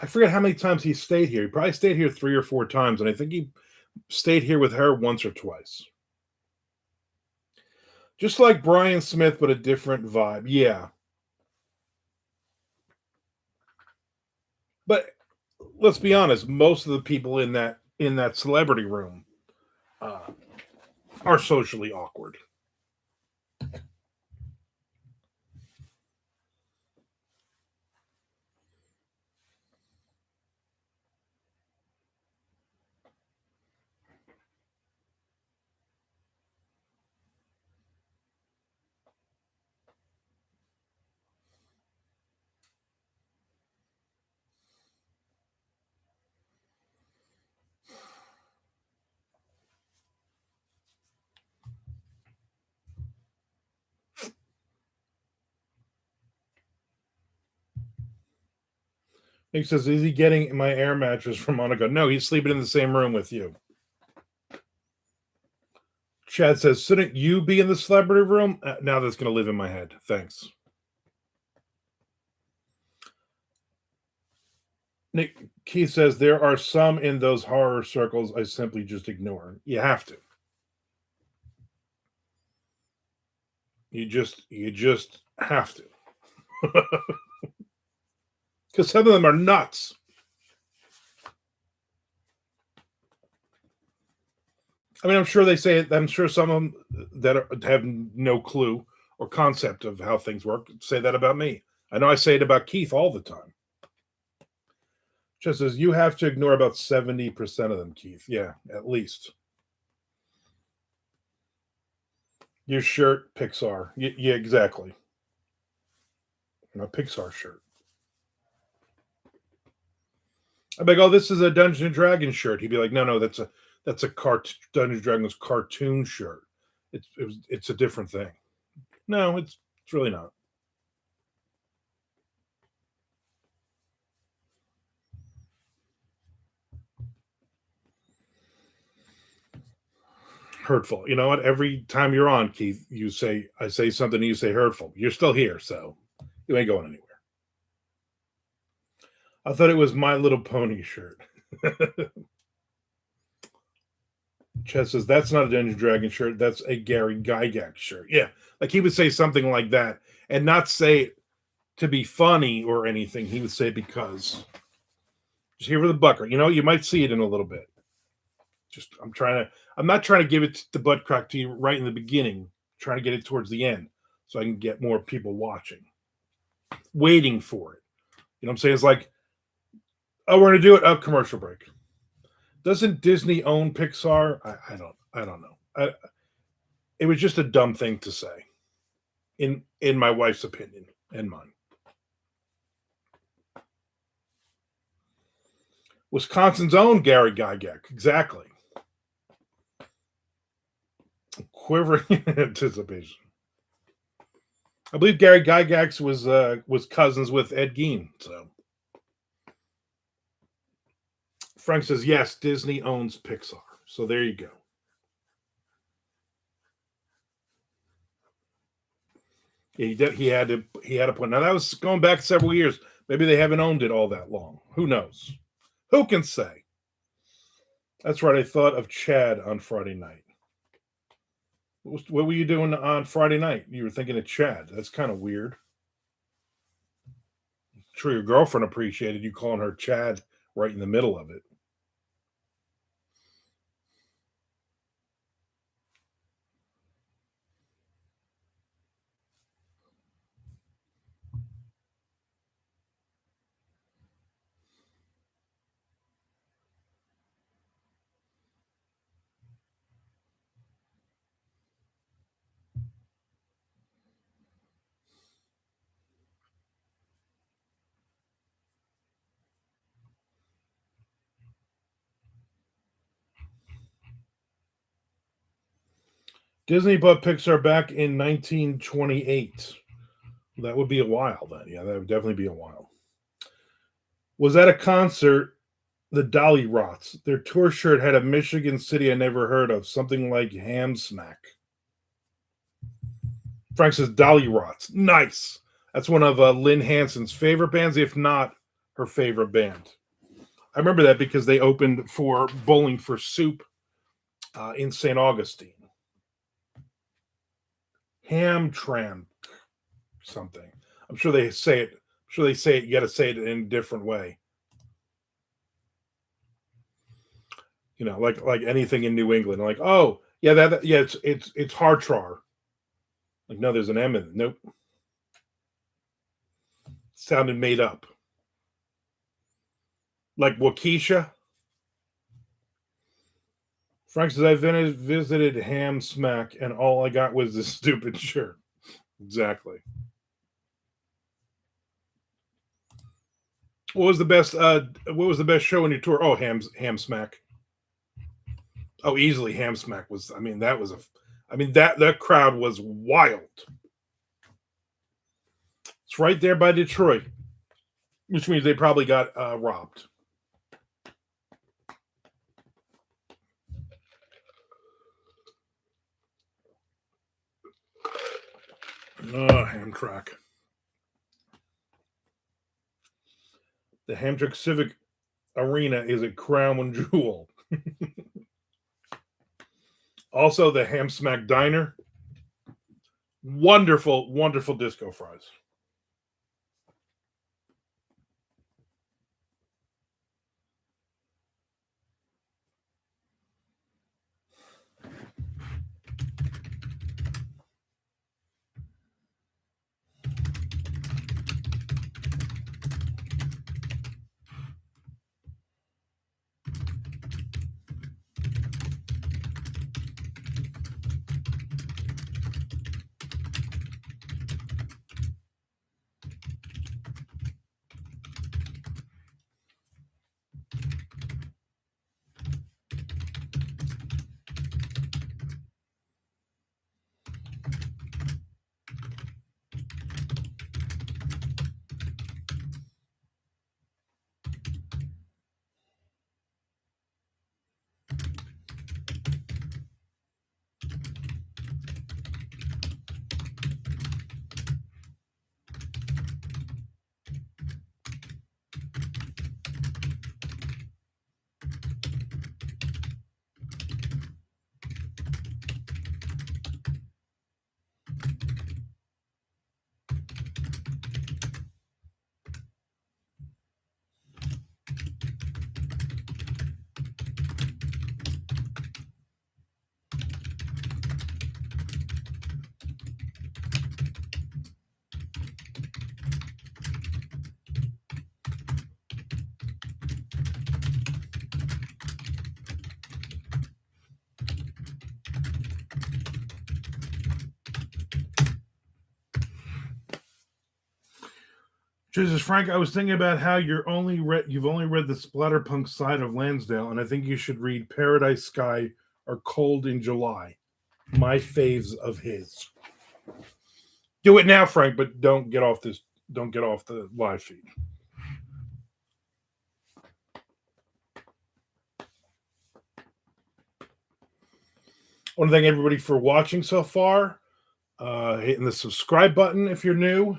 I forget how many times he stayed here. He probably stayed here 3 or 4 times, and I think he stayed here with her once or twice. Just like Brian Smith, but a different vibe. Yeah, but let's be honest. Most of the people in that celebrity room uh, are socially awkward. He says, "Is he getting my air mattress from Monaco?" No, he's sleeping in the same room with you. Chad says, "Shouldn't you be in the celebrity room?" Now that's going to live in my head. Thanks. Nick Keith says, "There are some in those horror circles I simply just ignore." You have to. You just have to. Because some of them are nuts. I mean, I'm sure they say it. I'm sure some of them have no clue or concept of how things work say that about me. I know I say it about Keith all the time. Just as you have to ignore about 70% of them, Keith. Yeah, at least. Your shirt, Pixar. Yeah, exactly. A Pixar shirt. I'd be like, "Oh, this is a Dungeons and Dragons shirt." He'd be like, "No, no, that's a Dungeons and Dragons cartoon shirt. It's a different thing." No, it's really not. Hurtful. You know what? Every time you're on, Keith, I say something, you say hurtful. You're still here, so You ain't going anywhere. I thought it was My Little Pony shirt. Chess says that's not a Dungeon Dragon shirt. That's a Gary Gygax shirt. Yeah, like he would say something like that, and not say it to be funny or anything. He would say it because just here for the bucker. You know, you might see it in a little bit. Just I'm not trying to give it the butt crack to you right in the beginning. I'm trying to get it towards the end so I can get more people watching, waiting for it. You know what I'm saying? It's like, oh, we're gonna do it. Oh, commercial break. Doesn't Disney own Pixar? I don't know. It was just a dumb thing to say, in my wife's opinion and mine. Wisconsin's own Gary Gygax, exactly. Quivering anticipation. I believe Gary Gygax was cousins with Ed Gein. So Frank says yes, Disney owns Pixar. So there you go. He had to put. Now that was going back several years. Maybe they haven't owned it all that long. Who knows? Who can say? That's right. I thought of Chad on Friday night. What were you doing on Friday night? You were thinking of Chad. That's kind of weird. I'm sure your girlfriend appreciated you calling her Chad right in the middle of it. Disney bought Pixar back in 1928. That would be a while then. Yeah, that would definitely be a while. Was at a concert, the Dolly Rots. Their tour shirt had a Michigan city I never heard of, something like Ham Smack. Frank says Dolly Rots. Nice. That's one of Lynn Hanson's favorite bands, if not her favorite band. I remember that because they opened for Bowling for Soup in St. Augustine. Hamtramck something. I'm sure they say it. You got to say it in a different way. You know, like anything in New England. Like, oh yeah, it's Hartrar. Like, no, there's an M in it. Nope. Sounded made up. Like Waukesha. Frank says, I visited Ham Smack, and all I got was this stupid shirt. Exactly. What was the best show on your tour? Oh, Ham Smack. Oh, easily Ham Smack was. I mean, that crowd was wild. It's right there by Detroit, which means they probably got robbed. Oh, Hamtramck. The Hamtramck Civic Arena is a crown jewel. Also, the Ham Smack Diner. Wonderful, wonderful disco fries. Jesus, Frank, I was thinking about how you've only read the splatterpunk side of Lansdale, and I think you should read Paradise Sky or Cold in July. My faves of his. Do it now, Frank, but don't get off the live feed. I want to thank everybody for watching so far. Hitting the subscribe button if you're new.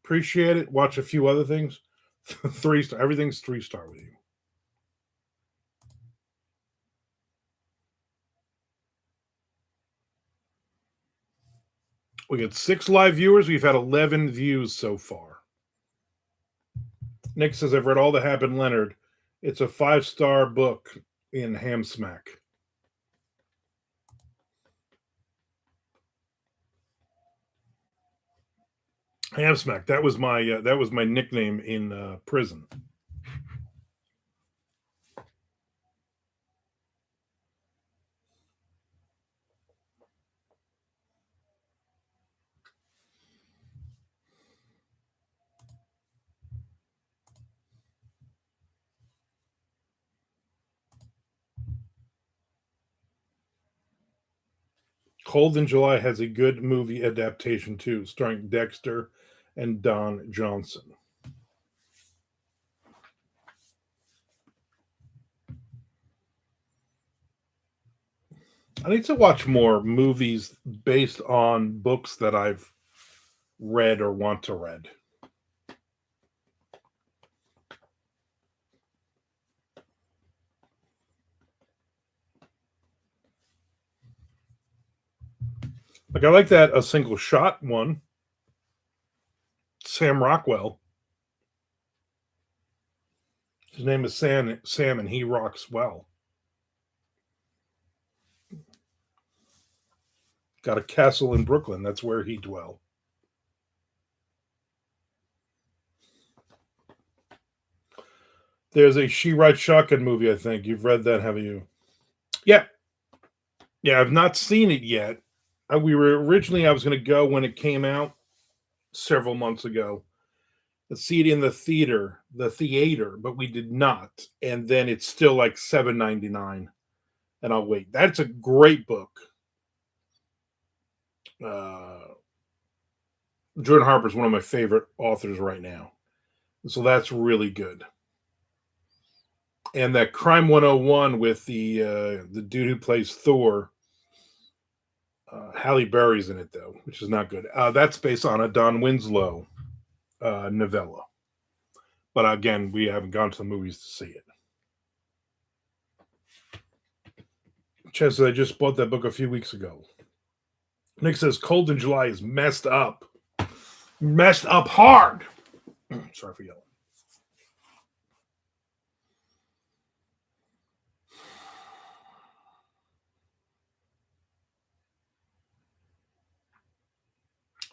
Appreciate it. Watch a few other things. 3-star. Everything's 3-star with you. We got 6 live viewers. We've had 11 views so far. Nick says, I've read all the Hap and Leonard. It's a 5-star book in Ham Smack. Ham Smack. That was my nickname in prison. Cold in July has a good movie adaptation too, starring Dexter and Don Johnson. I need to watch more movies based on books that I've read or want to read. Like I like that A Single Shot one. Sam Rockwell. His name is Sam, and he rocks well. Got a castle in Brooklyn. That's where he dwell. There's a She Rides Shotgun movie, I think. You've read that, haven't you? Yeah. Yeah, I've not seen it yet. I was going to go when it came out several months ago. To see it in the theater, but we did not. And then it's still like $7.99. And I'll wait. That's a great book. Jordan Harper is one of my favorite authors right now. So that's really good. And that Crime 101 with the dude who plays Thor, Halle Berry's in it though, which is not good. That's based on a Don Winslow novella. But again, we haven't gone to the movies to see it. Chess says, I just bought that book a few weeks ago. Nick says, Cold in July is messed up. Messed up hard. Sorry for yelling.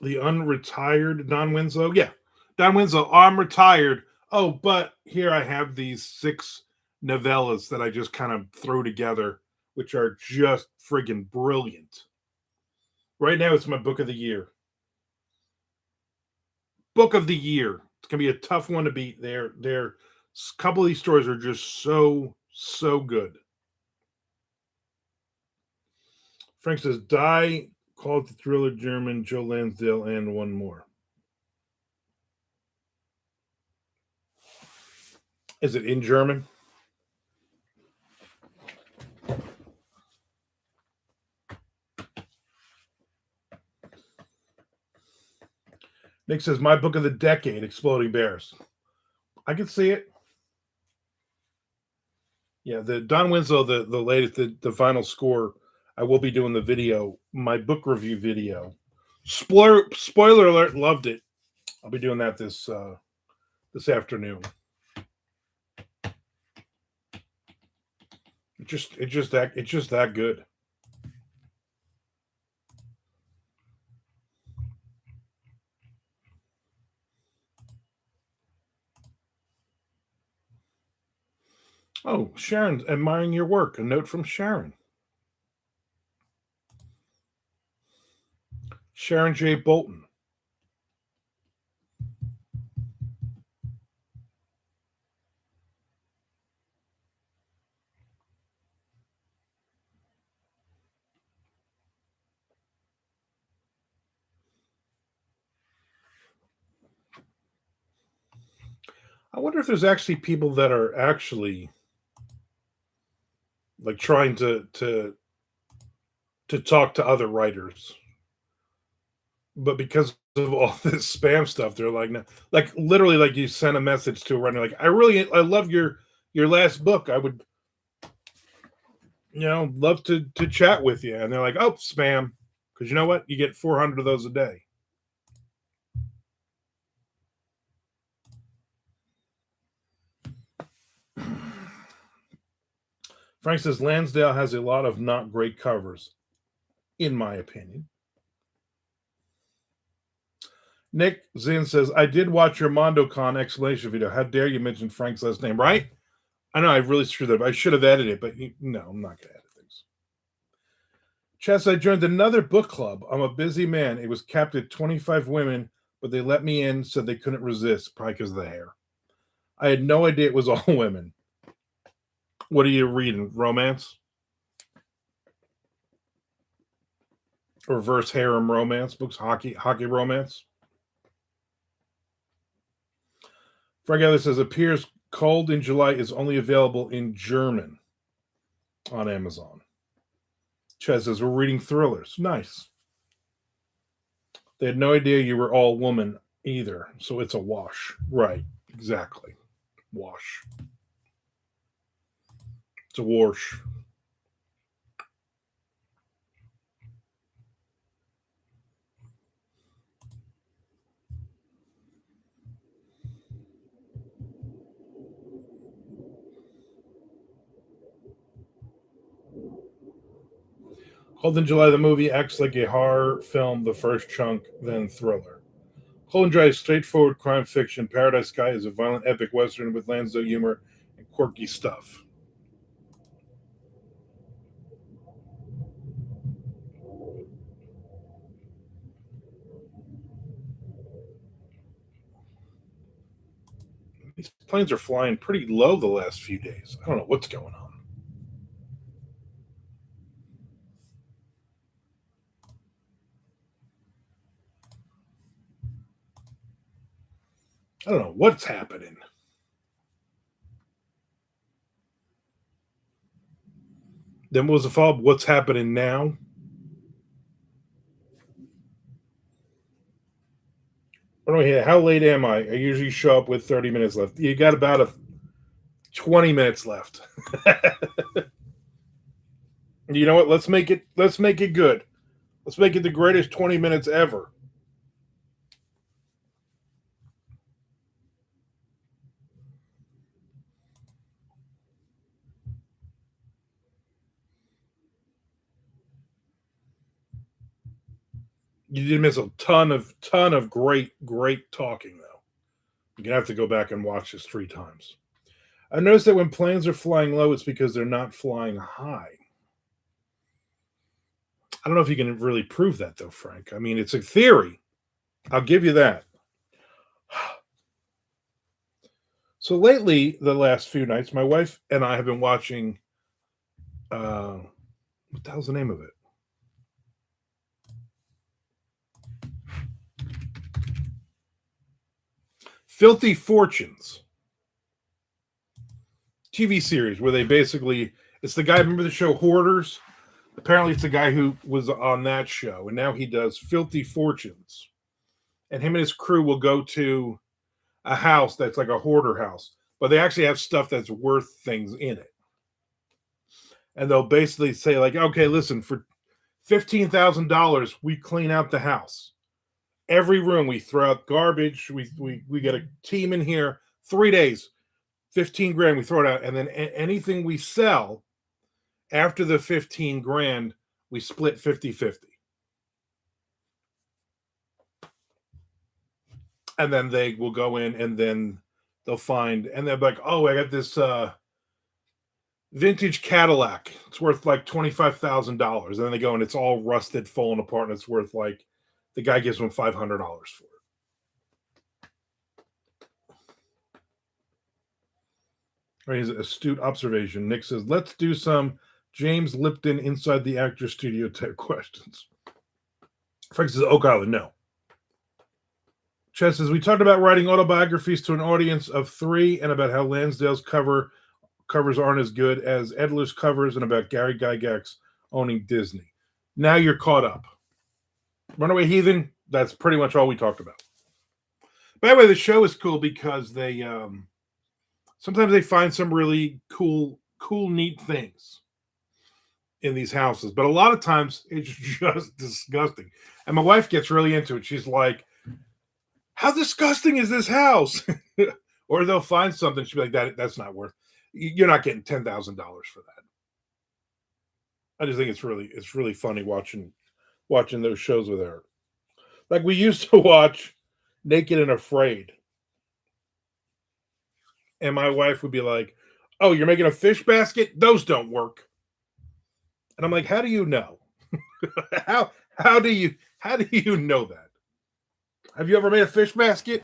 The unretired Don Winslow? Yeah. Don Winslow, I'm retired. Oh, but here I have these 6 novellas that I just kind of throw together, which are just friggin' brilliant. Right now, it's my book of the year. Book of the year. It's going to be a tough one to beat. A couple of these stories are just so good. Frank says, Die, Call It the Thriller, German, Joe Lansdale, and one more. Is it in German? Nick says, my book of the decade, Exploding Bears. I can see it. Yeah, the Don Winslow, the latest, the final score, I will be doing the video, my book review video. Spoiler alert, loved it. I'll be doing that this afternoon. It's just that good. Oh, Sharon's admiring your work. A note from Sharon. Sharon J. Bolton. I wonder if there's actually people that are actually like trying to talk to other writers, but because of all this spam stuff, they're like, no, like literally, like you send a message to a writer, like, I love your last book. I would, love to chat with you, and they're like, oh, spam, because you know what, you get 400 of those a day. Frank says Lansdale has a lot of not great covers, in my opinion. Nick Zinn says, I did watch your MondoCon explanation video. How dare you mention Frank's last name, right? I know I really screwed that up. I should have edited it, but no, I'm not going to edit things. Chess, I joined another book club. I'm a busy man. It was capped at 25 women, but they let me in, said they couldn't resist, probably because of the hair. I had no idea it was all women. What are you reading? Romance? Reverse harem romance books? Hockey romance? Frank Ellis says, appears Cold in July is only available in German on Amazon. Chaz says, we're reading thrillers. Nice. They had no idea you were all woman either, so it's a wash. Right, exactly. Wash. It's a wash. Cold in July, the movie acts like a horror film, the first chunk, then thriller. Cold and Dry is straightforward crime fiction. Paradise Sky is a violent epic western with Lansdale humor and quirky stuff. These planes are flying pretty low the last few days. I don't know what's going on. I don't know what's happening. Then what was the follow-up? What's happening now? How late am I? I usually show up with 30 minutes left. You got about 20 minutes left. You know what? Let's make it good. Let's make it the greatest 20 minutes ever. You did miss a ton of great talking though. You're gonna have to go back and watch this 3 times. I noticed that when planes are flying low, it's because they're not flying high. I don't know if you can really prove that though, Frank. I mean, it's a theory. I'll give you that. So lately, the last few nights, my wife and I have been watching. What the hell's the name of it? Filthy Fortunes. TV series where they basically, it's the guy, remember the show Hoarders? Apparently it's the guy who was on that show, and now he does Filthy Fortunes. And him and his crew will go to a house that's like a hoarder house, but they actually have stuff that's worth things in it. And they'll basically say, like, okay, listen, for $15,000, we clean out the house. Every room, we throw out garbage. We get a team in here, 3 days, 15 grand, we throw it out. And then anything we sell after the 15 grand, we split 50-50. And then they will go in and then they'll find, and they're like, oh, I got this vintage Cadillac. It's worth like $25,000. And then they go and it's all rusted, falling apart, and it's worth like, the guy gives them $500 for it. Right, his astute observation. Nick says, let's do some James Lipton inside the actor studio type questions. Frank says, oh, God, no. Chess says, we talked about writing autobiographies to an audience of 3 and about how Lansdale's covers aren't as good as Edler's covers and about Gary Gygax owning Disney. Now you're caught up. Runaway Heathen, that's pretty much all we talked about. By the way, the show is cool because they sometimes they find some really cool, neat things in these houses. But a lot of times it's just disgusting. And my wife gets really into it. She's like, how disgusting is this house? Or they'll find something. She'll be like, that's not worth it. You're not getting $10,000 for that. I just think it's really funny watching those shows with her. Like we used to watch Naked and Afraid. And my wife would be like, oh, you're making a fish basket? Those don't work. And I'm like, how do you know? how do you know that? Have you ever made a fish basket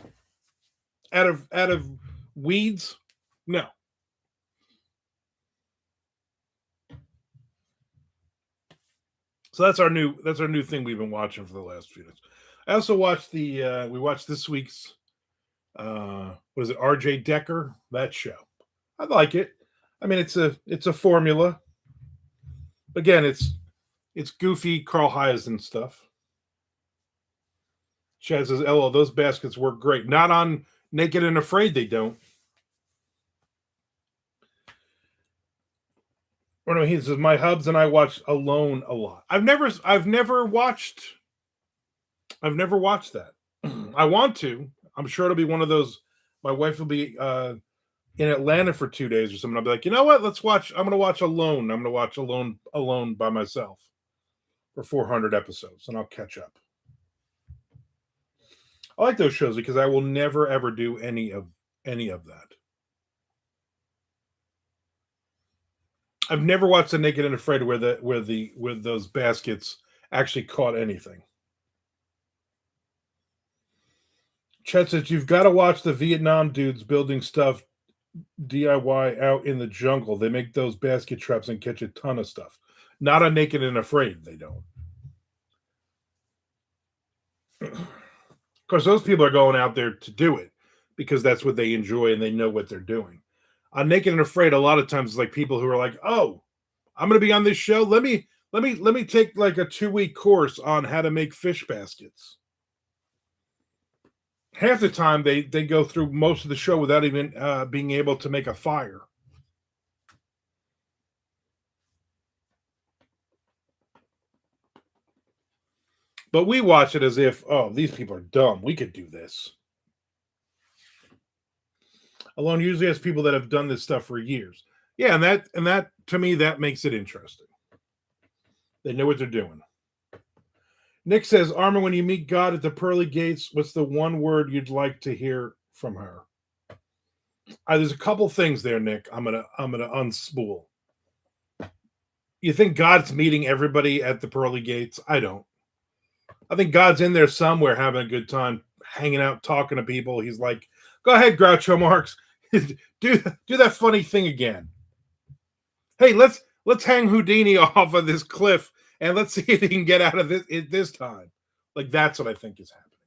out of weeds? No. So that's our new thing we've been watching for the last few days. I also watched we watched this week's what is it, R.J. Decker, that show. I like it. I mean, it's a formula. Again, it's goofy Carl Hiaasen stuff. Chad says, "LO, those baskets work great. Not on Naked and Afraid, they don't." Or no, he says, "My hubs and I watch Alone a lot. I've never watched that. I want to. I'm sure it'll be one of those. My wife will be in Atlanta for 2 days or something. I'll be like, you know what? Let's watch. I'm going to watch Alone. I'm going to watch Alone by myself for 400 episodes, and I'll catch up. I like those shows because I will never ever do any of that. I've never watched The Naked and Afraid where those baskets actually caught anything. Chet says, you've got to watch the Vietnam dudes building stuff DIY out in the jungle. They make those basket traps and catch a ton of stuff. Not on Naked and Afraid, they don't. Of course, those people are going out there to do it because that's what they enjoy and they know what they're doing. On Naked and Afraid, a lot of times it's like people who are like, "Oh, I'm going to be on this show. Let me take like a 2-week course on how to make fish baskets." Half the time they go through most of the show without even being able to make a fire. But we watch it as if, oh, these people are dumb. We could do this. Alone usually has people that have done this stuff for years. Yeah, and that to me, that makes it interesting. They know what they're doing. Nick says, Armand, when you meet God at the pearly gates, what's the one word you'd like to hear from her? There's a couple things there, Nick. I'm gonna unspool. You think God's meeting everybody at the pearly gates? I don't. I think God's in there somewhere having a good time, hanging out, talking to people. He's like, go ahead, Groucho Marx. do that funny thing again. Hey, let's hang Houdini off of this cliff and let's see if he can get out of this time. Like, that's what I think is happening.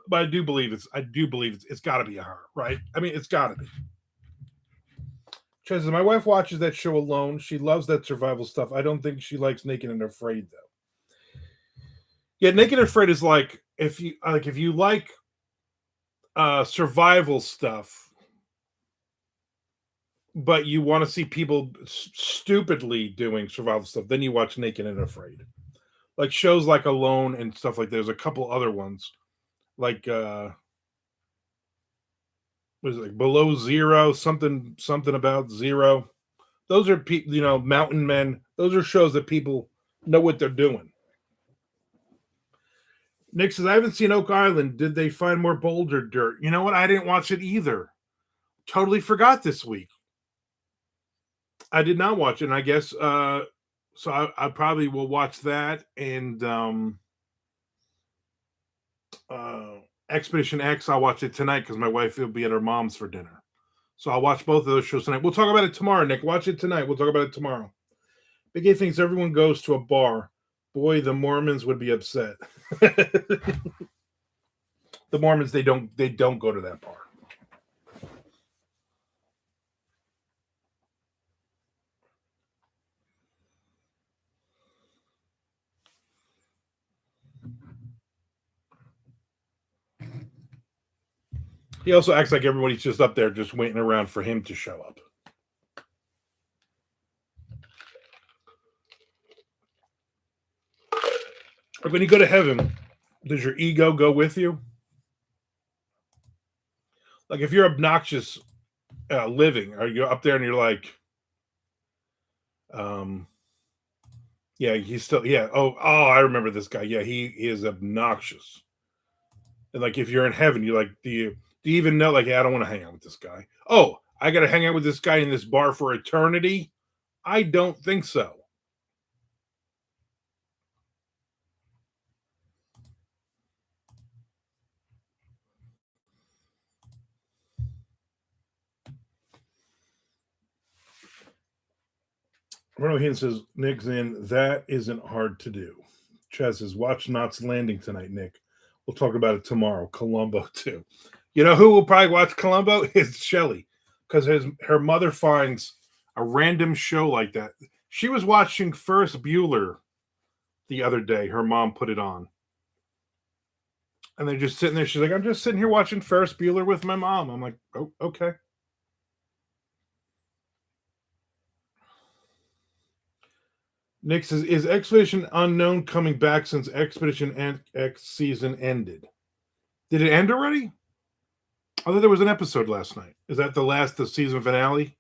But I do believe it's got to be a her, right? I mean, it's got to be. Says, my wife watches that show Alone. She loves that survival stuff. I don't think she likes Naked and Afraid though. Yeah, Naked and Afraid is like if you like survival stuff, but you want to see people stupidly doing survival stuff, then you watch Naked and Afraid. Like shows like Alone and stuff like that. There's a couple other ones like what is it, like Below Zero, something about zero. Those are people, Mountain Men. Those are shows that people know what they're doing. Nick says, I haven't seen Oak Island. Did they find more boulder dirt? You know what? I didn't watch it either. Totally forgot this week. I did not watch it, and I guess so I probably will watch that and Expedition X. I'll watch it tonight because my wife will be at her mom's for dinner. So I'll watch both of those shows tonight. We'll talk about it tomorrow, Nick. Watch it tonight. We'll talk about it tomorrow. Big A thinks everyone goes to a bar. Boy, the Mormons would be upset. The Mormons, they don't go to that bar. He also acts like everybody's just up there just waiting around for him to show up. Like when you go to heaven, does your ego go with you? Like if you're obnoxious living, are you up there and you're like, yeah, he's still, yeah. Oh, I remember this guy. Yeah, he is obnoxious. And like if you're in heaven, you're like, do you even know? Like, yeah, I don't want to hang out with this guy. Oh, I got to hang out with this guy in this bar for eternity. I don't think so. Ronald Heaton says, Nick's in. That isn't hard to do. Chaz says, watch Knots Landing tonight, Nick. We'll talk about it tomorrow. Columbo, too. You know who will probably watch Columbo? Is Shelly. Because her mother finds a random show like that. She was watching Ferris Bueller the other day. Her mom put it on. And they're just sitting there. She's like, I'm just sitting here watching Ferris Bueller with my mom. I'm like, oh, okay. Nick says, is Expedition Unknown coming back since Expedition X season ended? Did it end already? I thought there was an episode last night. Is that the season finale?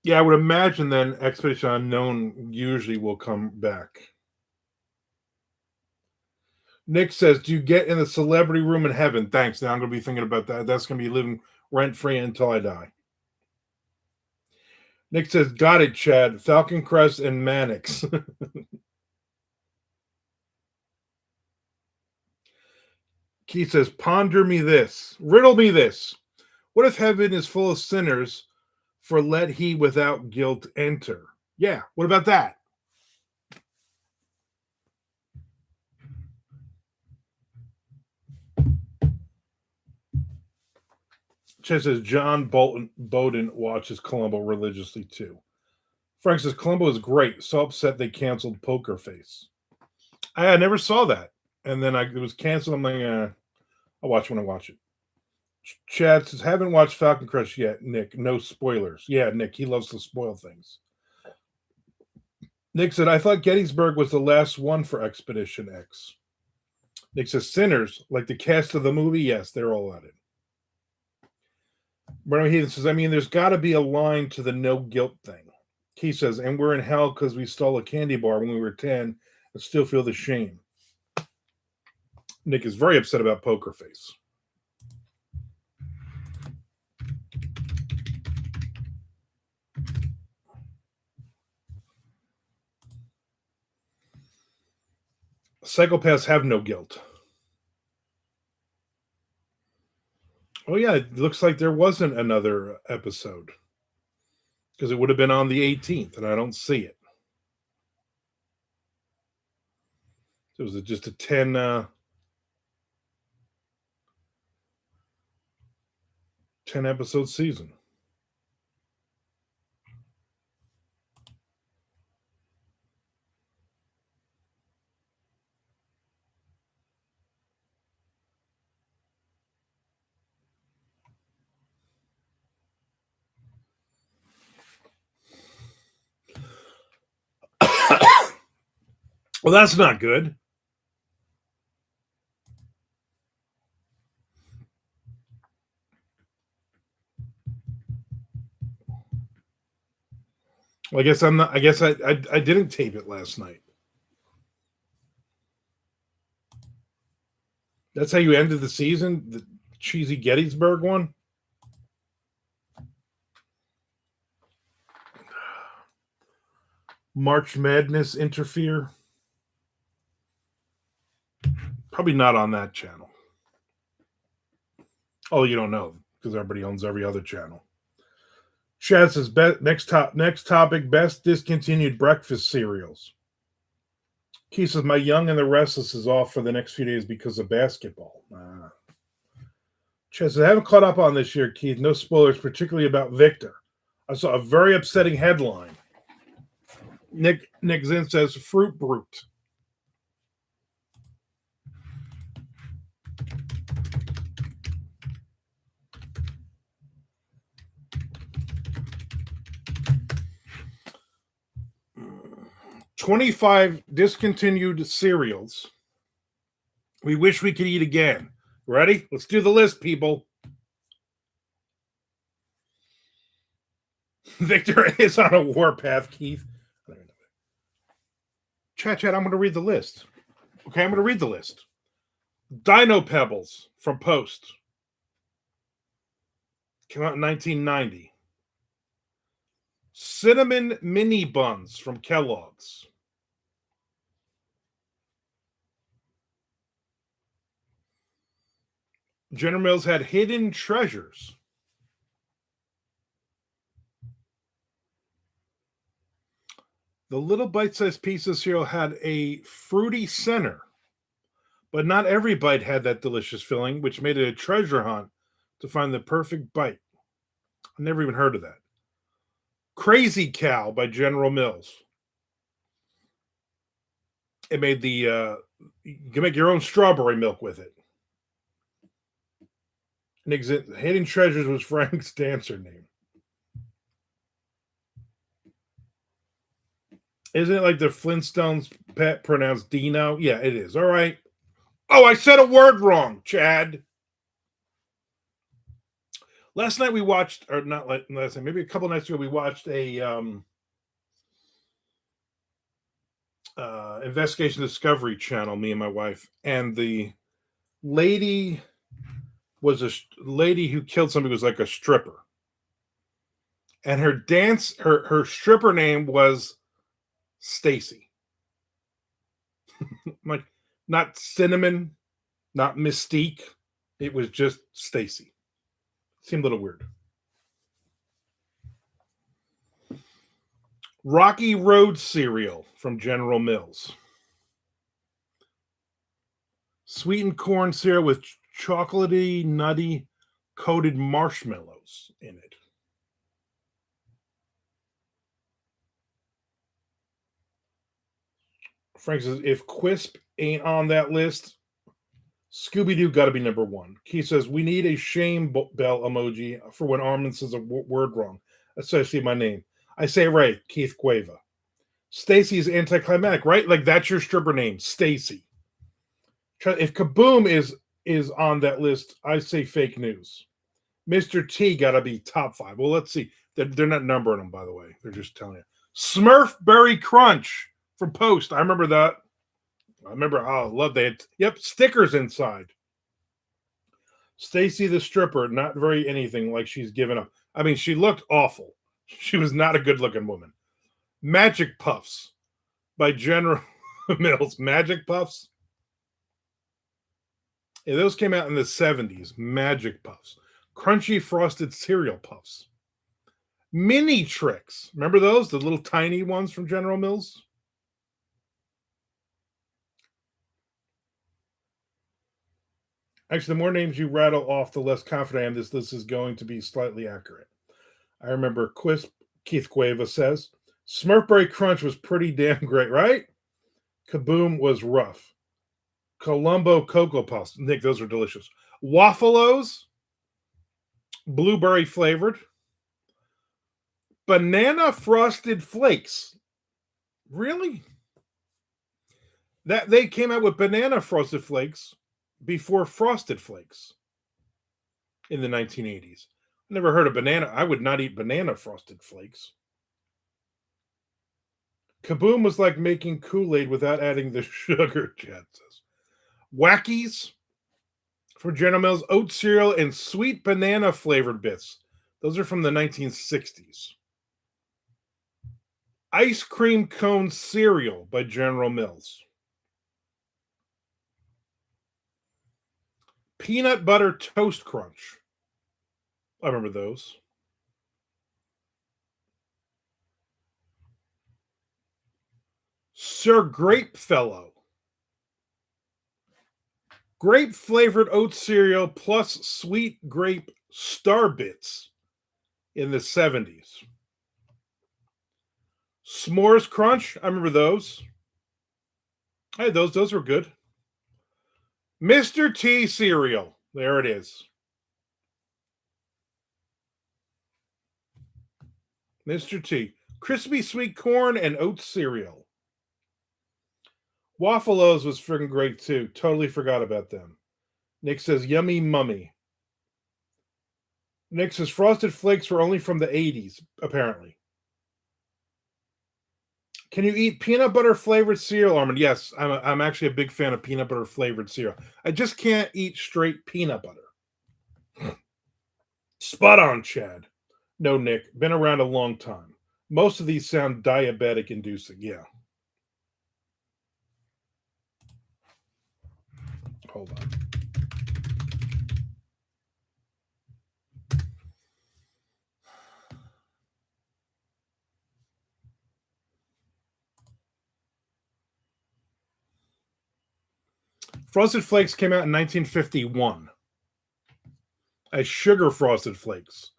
Yeah, I would imagine then Expedition Unknown usually will come back. Nick says, do you get in the celebrity room in heaven? Thanks. Now I'm going to be thinking about that. That's going to be living rent-free until I die. Nick says, got it, Chad. Falcon Crest and Mannix. Keith says, ponder me this. Riddle me this. What if heaven is full of sinners, for let he without guilt enter? Yeah, what about that? Chad says, John Bowden watches Columbo religiously too. Frank says, Columbo is great. So upset they canceled Poker Face. I never saw that. And then it was canceled. I'm like, I'll watch when I watch it. Chad says, haven't watched Falcon Crest yet, Nick. No spoilers. Yeah, Nick, he loves to spoil things. Nick said, I thought Gettysburg was the last one for Expedition X. Nick says, Sinners, like the cast of the movie, yes, they're all at it. Bruno Heathen says, I mean, there's got to be a line to the no guilt thing. He says, and we're in hell because we stole a candy bar when we were 10 and still feel the shame. Nick is very upset about Poker Face. Psychopaths have no guilt. Oh, yeah, it looks like there wasn't another episode because it would have been on the 18th, and I don't see it. So it was just a 10 episode season. Well, that's not good. Well, I guess I'm not. I guess I didn't tape it last night. That's how you ended the season, the cheesy Gettysburg one. March Madness interfere. Probably not on that channel. Oh, you don't know because everybody owns every other channel. Chad says, next topic, best discontinued breakfast cereals. Keith says, my young and the restless is off for the next few days because of basketball. Chess says, I haven't caught up on this year, Keith. No spoilers, particularly about Victor. I saw a very upsetting headline. Nick Zinn says, Fruit Brute. "25 discontinued cereals we wish we could eat again." Ready? Let's do the list, people. Victor is on a warpath, Keith. Chat, I'm going to read the list. Okay, I'm going to read the list. Dino Pebbles from Post. Came out in 1990. Cinnamon Mini Buns from Kellogg's. General Mills had Hidden Treasures. The little bite-sized piece of cereal had a fruity center, but not every bite had that delicious filling, which made it a treasure hunt to find the perfect bite. I never even heard of that. Crazy Cow by General Mills. It made the you can make your own strawberry milk with it. Hidden Treasures was Frank's dancer name. Isn't it like the Flintstones pet pronounced Dino? Yeah, it is. All right. Oh, I said a word wrong, Chad. Last night we watched, or not last night, maybe a couple nights ago, we watched a investigation Discovery Channel, me and my wife, and the lady was a lady who killed somebody, was like a stripper. And her stripper name was Stacy. Like, not Cinnamon, not Mystique. It was just Stacy. Seemed a little weird. Rocky Road cereal from General Mills. Sweetened corn cereal with chocolatey, nutty, coated marshmallows in it. Frank says, if Quisp ain't on that list, Scooby-Doo got to be number one. Keith says, we need a shame bell emoji for when Armand says a word wrong, especially my name. I say it right, Keith Cueva. Stacy is anticlimactic, right? Like, that's your stripper name, Stacy. If Kaboom is on that list, I say fake news. Mr. T got to be top 5. Well, let's see. They're not numbering them, by the way. They're just telling you. Smurf Berry Crunch from Post. I remember that. I remember, I love that. Yep, stickers inside. Stacy the stripper, not very anything, like she's given up. I mean, she looked awful. She was not a good-looking woman. Magic Puffs by General Mills. Magic Puffs? Yeah, those came out in the 70s. Magic Puffs. Crunchy Frosted Cereal Puffs. Mini Tricks. Remember those? The little tiny ones from General Mills? Actually, the more names you rattle off, the less confident I am this list is going to be slightly accurate. I remember Quisp, Keith Cueva says, Smurfberry Crunch was pretty damn great, right? Kaboom was rough. Columbo Cocoa Puffs. Nick, those are delicious. Waffalo's, blueberry flavored. Banana Frosted Flakes. Really? That they came out with Banana Frosted Flakes before Frosted Flakes in the 1980s. I never heard of banana. I would not eat banana Frosted Flakes. Kaboom was like making Kool-Aid without adding the sugar, Chad says. Wackies from General Mills, oat cereal and sweet banana flavored bits. Those are from the 1960s. Ice cream cone cereal by General Mills. Peanut butter toast crunch. I remember those. Sir Grapefellow. Grape flavored oat cereal plus sweet grape star bits in the 70s. S'mores Crunch. I remember those. Hey, those were good. Mr. T cereal. There it is. Mr. T. Crispy sweet corn and oat cereal. Waffle-O's was freaking great too. Totally forgot about them. Nick says, yummy mummy. Nick says, Frosted Flakes were only from the 80s, apparently. Can you eat peanut butter flavored cereal, Armand? Yes, I'm actually a big fan of peanut butter flavored cereal. I just can't eat straight peanut butter. Spot on, Chad. No, Nick, been around a long time. Most of these sound diabetic inducing. Yeah. Hold on. Frosted Flakes came out in 1951 as Sugar Frosted Flakes.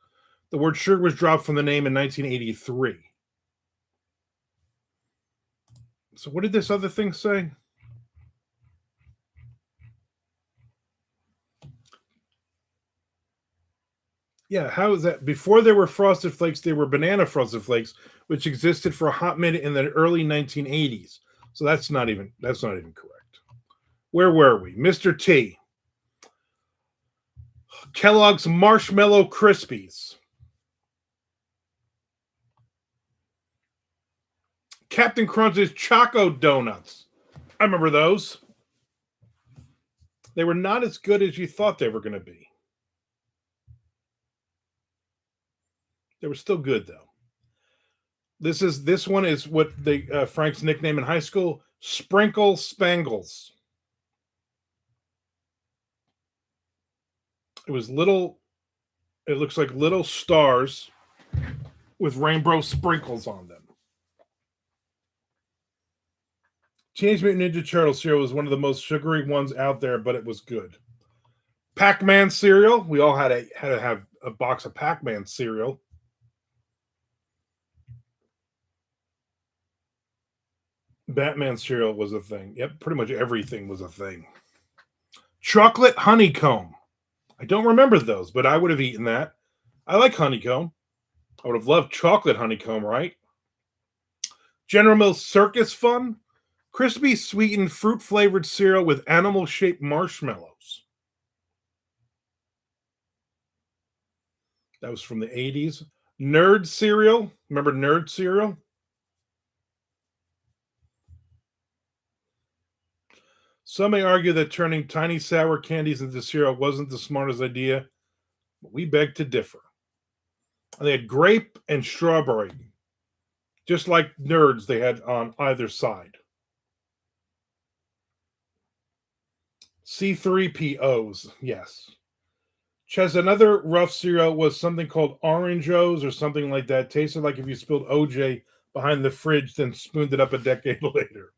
The word sugar was dropped from the name in 1983. So what did this other thing say? Yeah, how is that? Before there were Frosted Flakes, there were Banana Frosted Flakes, which existed for a hot minute in the early 1980s. So that's not even correct. Where were we? Mr. T. Kellogg's Marshmallow Krispies. Captain Crunch's Choco Donuts. I remember those. They were not as good as you thought they were going to be. They were still good though. This one is what Frank's nickname in high school, Sprinkle Spangles. It looks like little stars with rainbow sprinkles on them. Teenage Mutant Ninja Turtle cereal was one of the most sugary ones out there, but it was good. Pac-Man cereal. We all had to have a box of Pac-Man cereal. Batman cereal was a thing. Yep, pretty much everything was a thing. Chocolate honeycomb. I don't remember those, but I would have eaten that. I like honeycomb. I would have loved chocolate honeycomb, right? General Mills Circus Fun. Crispy sweetened fruit flavored cereal with animal shaped marshmallows. That was from the 80s. Nerd cereal. Remember Nerd cereal? Some may argue that turning tiny sour candies into cereal wasn't the smartest idea, but we beg to differ. And they had grape and strawberry, just like Nerds they had on either side. C3POs, yes. Ches, another rough cereal was something called Orange O's or something like that. Tasted like if you spilled OJ behind the fridge, then spooned it up a decade later.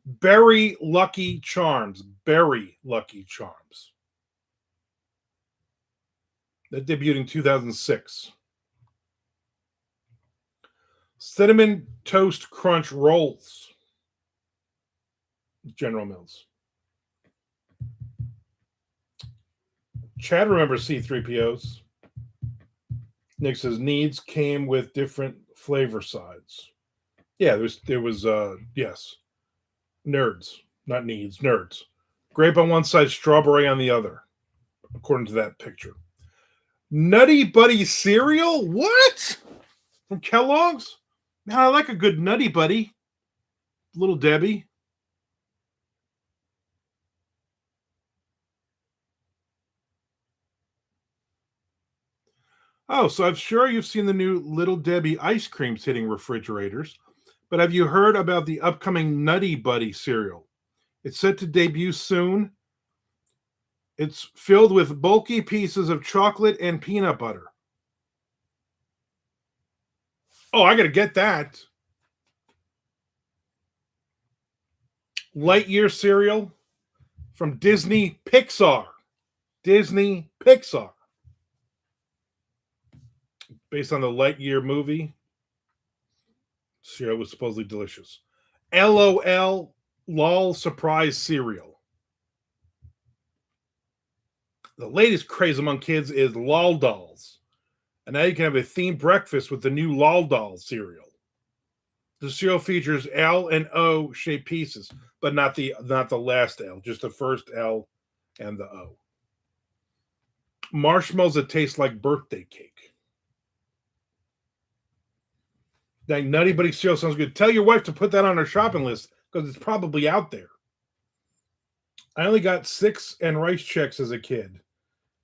Berry Lucky Charms. Berry Lucky Charms. That debuted in 2006. Cinnamon Toast Crunch Rolls. General Mills. Chad remembers C3POs. Nick says needs came with different flavor sides. Yeah, there was yes. Nerds, not needs, nerds. Grape on one side, strawberry on the other, according to that picture. Nutty Buddy cereal? What? From Kellogg's? Man, I like a good Nutty Buddy. Little Debbie. Oh, so I'm sure you've seen the new Little Debbie ice creams hitting refrigerators, but have you heard about the upcoming Nutty Buddy cereal? It's set to debut soon. It's filled with bulky pieces of chocolate and peanut butter. Oh, I got to get that. Lightyear cereal from Disney Pixar. Disney Pixar. Based on the Lightyear movie. Cereal was supposedly delicious. LOL LOL surprise cereal. The latest craze among kids is lol dolls. And now you can have a themed breakfast with the new lol doll cereal. The cereal features L and O shaped pieces, but not the last L, just the first L and the O. Marshmallows that taste like birthday cake. That Nutty Buddy cereal sounds good. Tell your wife to put that on her shopping list because it's probably out there. I only got 6 and rice checks as a kid.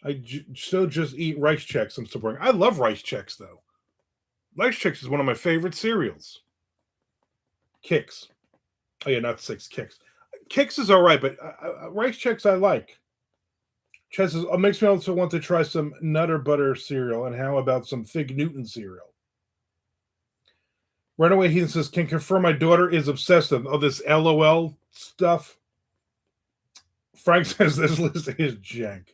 I still just eat rice checks. I'm still boring. I love rice checks though. Rice checks is one of my favorite cereals. Kicks. Oh yeah, not 6 Kicks. Kicks is all right, but rice checks I like. Chess makes me also want to try some Nutter Butter cereal, and how about some Fig Newton cereal? Runaway Heathen says, can confirm my daughter is obsessed with this LOL stuff. Frank says this list is jank.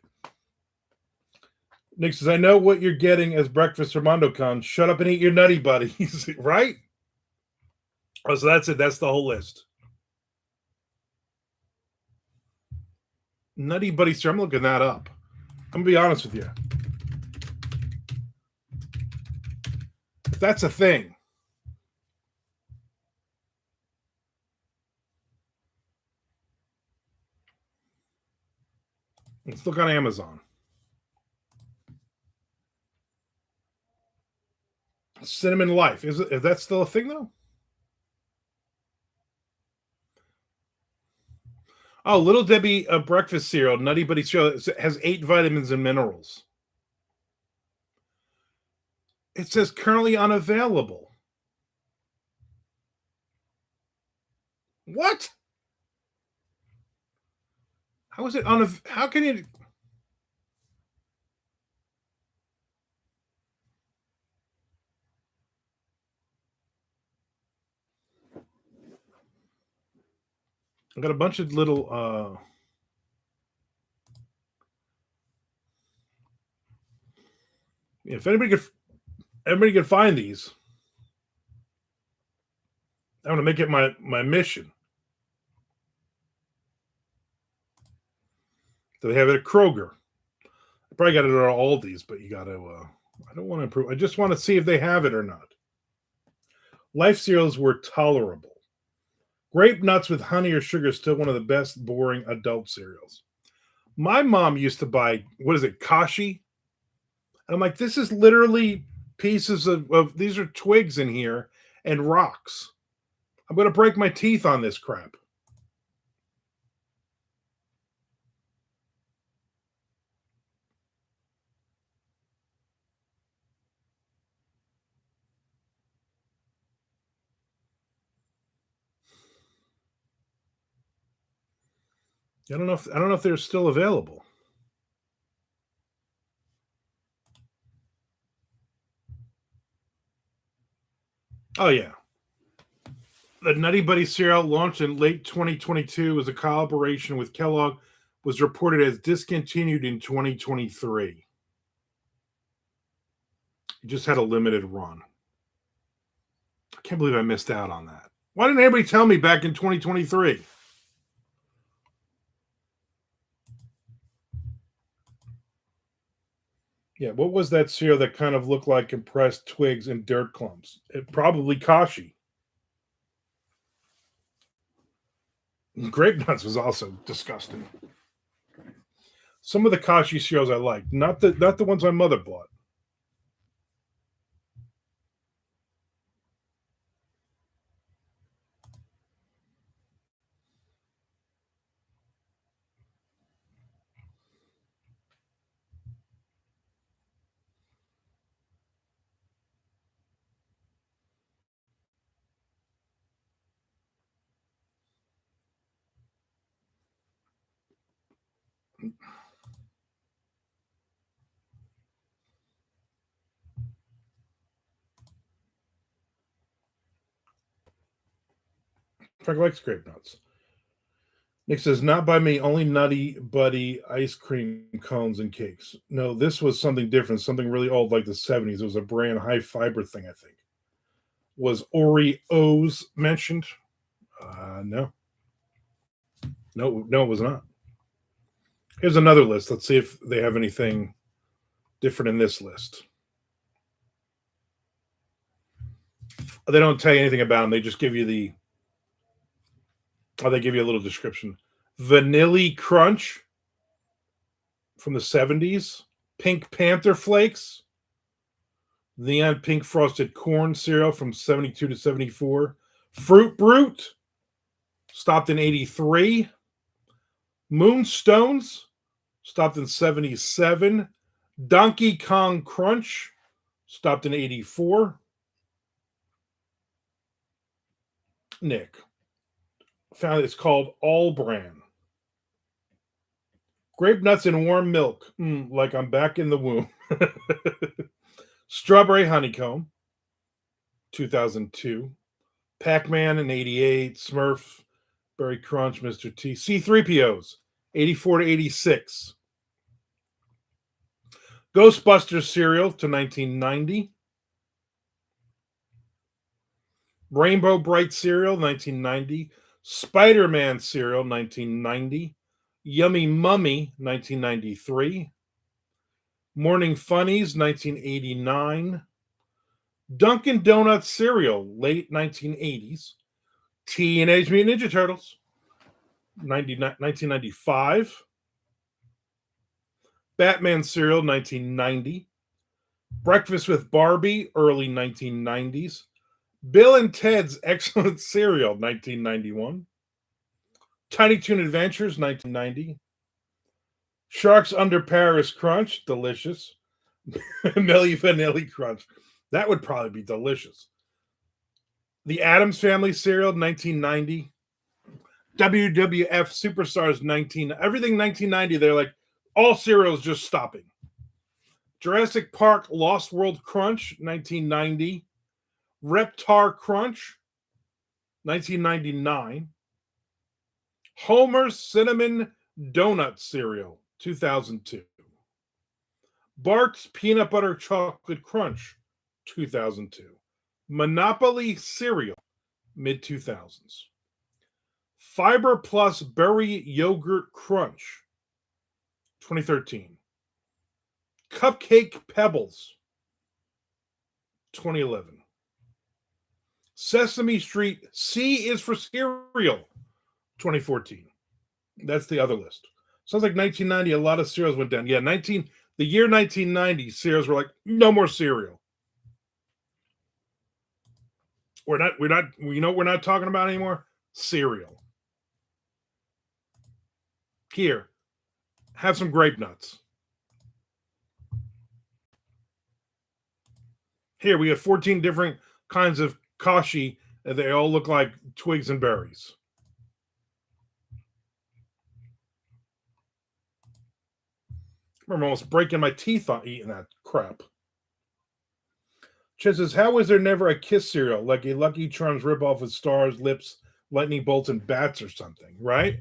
Nick says, I know what you're getting as breakfast, Armando Con. Shut up and eat your Nutty Buddies. Right? Oh, so that's it. That's the whole list. Nutty Buddy cereal. I'm looking that up. I'm going to be honest with you. If that's a thing. Let's look on Amazon. Cinnamon Life. Is that still a thing though? Oh, Little Debbie breakfast cereal, Nutty Buddy cereal, has 8 vitamins and minerals. It says currently unavailable. What? How is it how can you? I got a bunch of little if everybody could find these, I'm gonna make it my mission. Do they have it at Kroger? I probably got it at Aldi's, but you gotta I don't want to improve. I just want to see if they have it or not. Life cereals were tolerable. Grape nuts with honey or sugar is still one of the best boring adult cereals. My mom used to buy, what is it, Kashi? And I'm like, this is literally pieces of these are twigs in here and rocks. I'm going to break my teeth on this crap. I don't know if they're still available. Oh yeah. The Nutty Buddy cereal, launched in late 2022 as a collaboration with Kellogg, was reported as discontinued in 2023. It just had a limited run. I can't believe I missed out on that. Why didn't anybody tell me back in 2023? Yeah, what was that cereal that kind of looked like compressed twigs and dirt clumps? Probably Kashi. Grape nuts was also disgusting. Some of the Kashi cereals I liked, not the ones my mother bought. Frank likes grape nuts. Nick says, not by me, only Nutty Buddy ice cream cones and cakes. No, this was something different, something really old, like the 70s. It was a brand high fiber thing, I think. Was Oreos mentioned? No. No, it was not. Here's another list. Let's see if they have anything different in this list. They don't tell you anything about them. They just give you they give you a little description. Vanilla Crunch from the 70s. Pink Panther Flakes. Neon Pink Frosted Corn cereal from 72 to 74. Fruit Brute. Stopped in 83. Moonstones. Stopped in 77. Donkey Kong Crunch. Stopped in 84. Nick. Found it's called All Bran. Grape nuts and warm milk. Like I'm back in the womb. Strawberry honeycomb. 2002. Pac-Man in 88. Smurf. Berry Crunch. Mr. T. C-3POs. 84 to 86. Ghostbusters cereal to 1990. Rainbow Bright cereal, 1990. Spider-Man cereal, 1990. Yummy Mummy, 1993. Morning Funnies, 1989. Dunkin' Donuts cereal, late 1980s. Teenage Mutant Ninja Turtles, 1995. Batman cereal, 1990. Breakfast with Barbie, early 1990s. Bill and Ted's Excellent Cereal, 1991. Tiny Toon Adventures, 1990. Sharks Under Paris Crunch, delicious. Milli Vanilli Crunch. That would probably be delicious. The Addams Family Cereal, 1990. WWF Superstars, everything 1990. They're like, all cereals just stopping. Jurassic Park Lost World Crunch, 1990. Reptar Crunch, 1999. Homer's Cinnamon Donut Cereal, 2002. Bart's Peanut Butter Chocolate Crunch, 2002. Monopoly Cereal, mid-2000s. Fiber Plus Berry Yogurt Crunch, 2013. Cupcake Pebbles, 2011. Sesame Street C is for cereal, 2014. That's the other list. Sounds like 1990, a lot of cereals went down. Yeah, the year 1990, cereals were like, no more cereal. We're not talking about anymore? Cereal. Here, have some grape nuts. Here, we have 14 different kinds of kashi, and they all look like twigs and berries. I remember almost breaking my teeth on eating that crap. Chen says, how is there never a Kiss cereal, like a Lucky Charms ripoff with stars, lips, lightning bolts, and bats or something, right?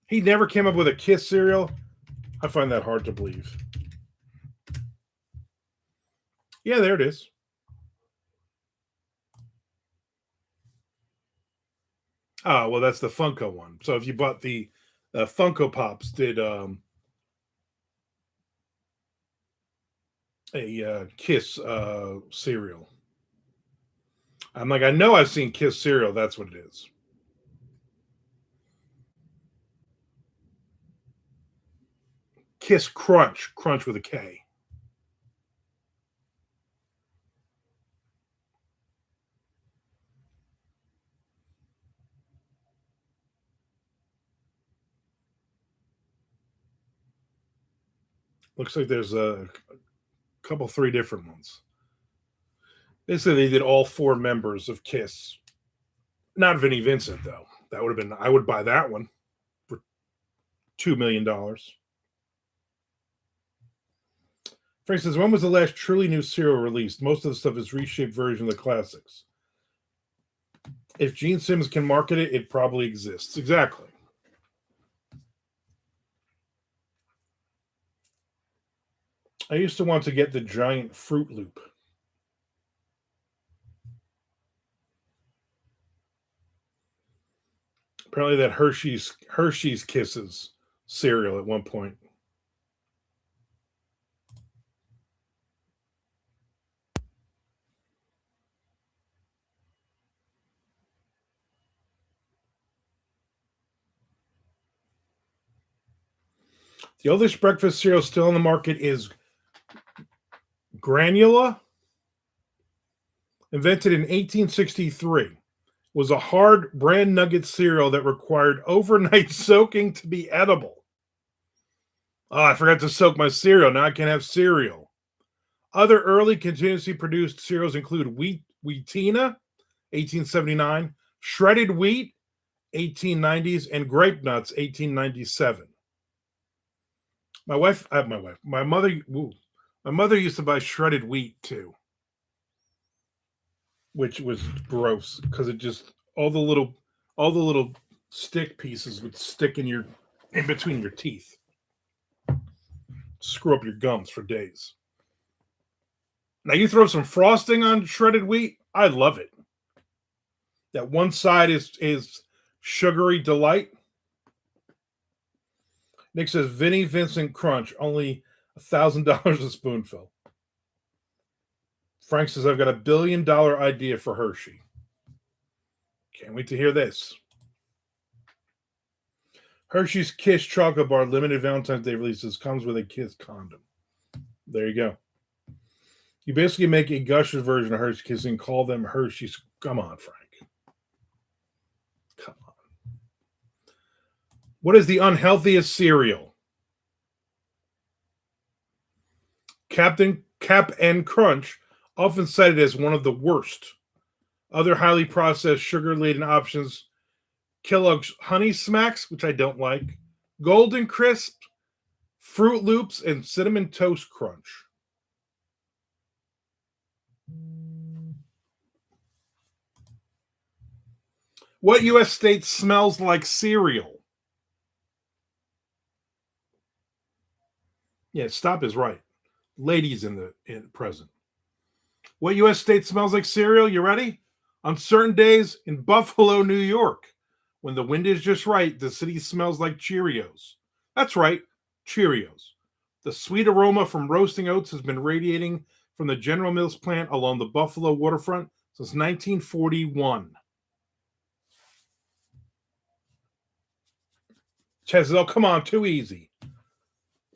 He never came up with a Kiss cereal? I find that hard to believe. Yeah, there it is. Oh, well, that's the Funko one. So if you bought the Funko Pops, did a Kiss cereal. I'm like, I know I've seen Kiss cereal. That's what it is. Kiss Crunch. Crunch with a K. Looks like there's a couple, 3 different ones. They said they did all 4 members of Kiss. Not Vinnie Vincent, though. That would have been, I would buy that one for $2 million. Frank says, when was the last truly new cereal released? Most of the stuff is reshaped version of the classics. If Gene Simmons can market it, it probably exists. Exactly. I used to want to get the giant Fruit Loop. Apparently, that Hershey's Kisses cereal at one point. The oldest breakfast cereal still on the market is Granula, invented in 1863. Was a hard bran nugget cereal that required overnight soaking to be edible. Oh, I forgot to soak my cereal. Now I can't have cereal. Other early continuously produced cereals include Wheatina, 1879, Shredded Wheat, 1890s, and Grape Nuts, 1897. My mother used to buy shredded wheat too, which was gross because it just all the little stick pieces would stick in between your teeth, screw up your gums for days. Now you throw some frosting on shredded wheat, I love it. That one side is sugary delight. Nick says Vinnie Vincent Crunch, only $1,000 a spoonful. Frank says I've got $1 billion idea for Hershey. Can't wait to hear this. Hershey's Kiss chocolate bar limited Valentine's Day releases comes with a Kiss condom. There you go. You basically make a Gushers version of Hershey's Kiss and call them Hershey's. Come on, Frank. Come on. What is the unhealthiest cereal? Cap and Crunch, often cited as one of the worst. Other highly processed, sugar-laden options: Kellogg's Honey Smacks, which I don't like, Golden Crisp, Fruit Loops, and Cinnamon Toast Crunch. What U.S. state smells like cereal? Yeah, stop is right. Ladies in present. What U.S. state smells like cereal? You ready? On certain days in Buffalo, New York, when the wind is just right, the city smells like Cheerios. That's right, Cheerios. The sweet aroma from roasting oats has been radiating from the General Mills plant along the Buffalo waterfront since 1941. Chaz says, oh, come on, too easy.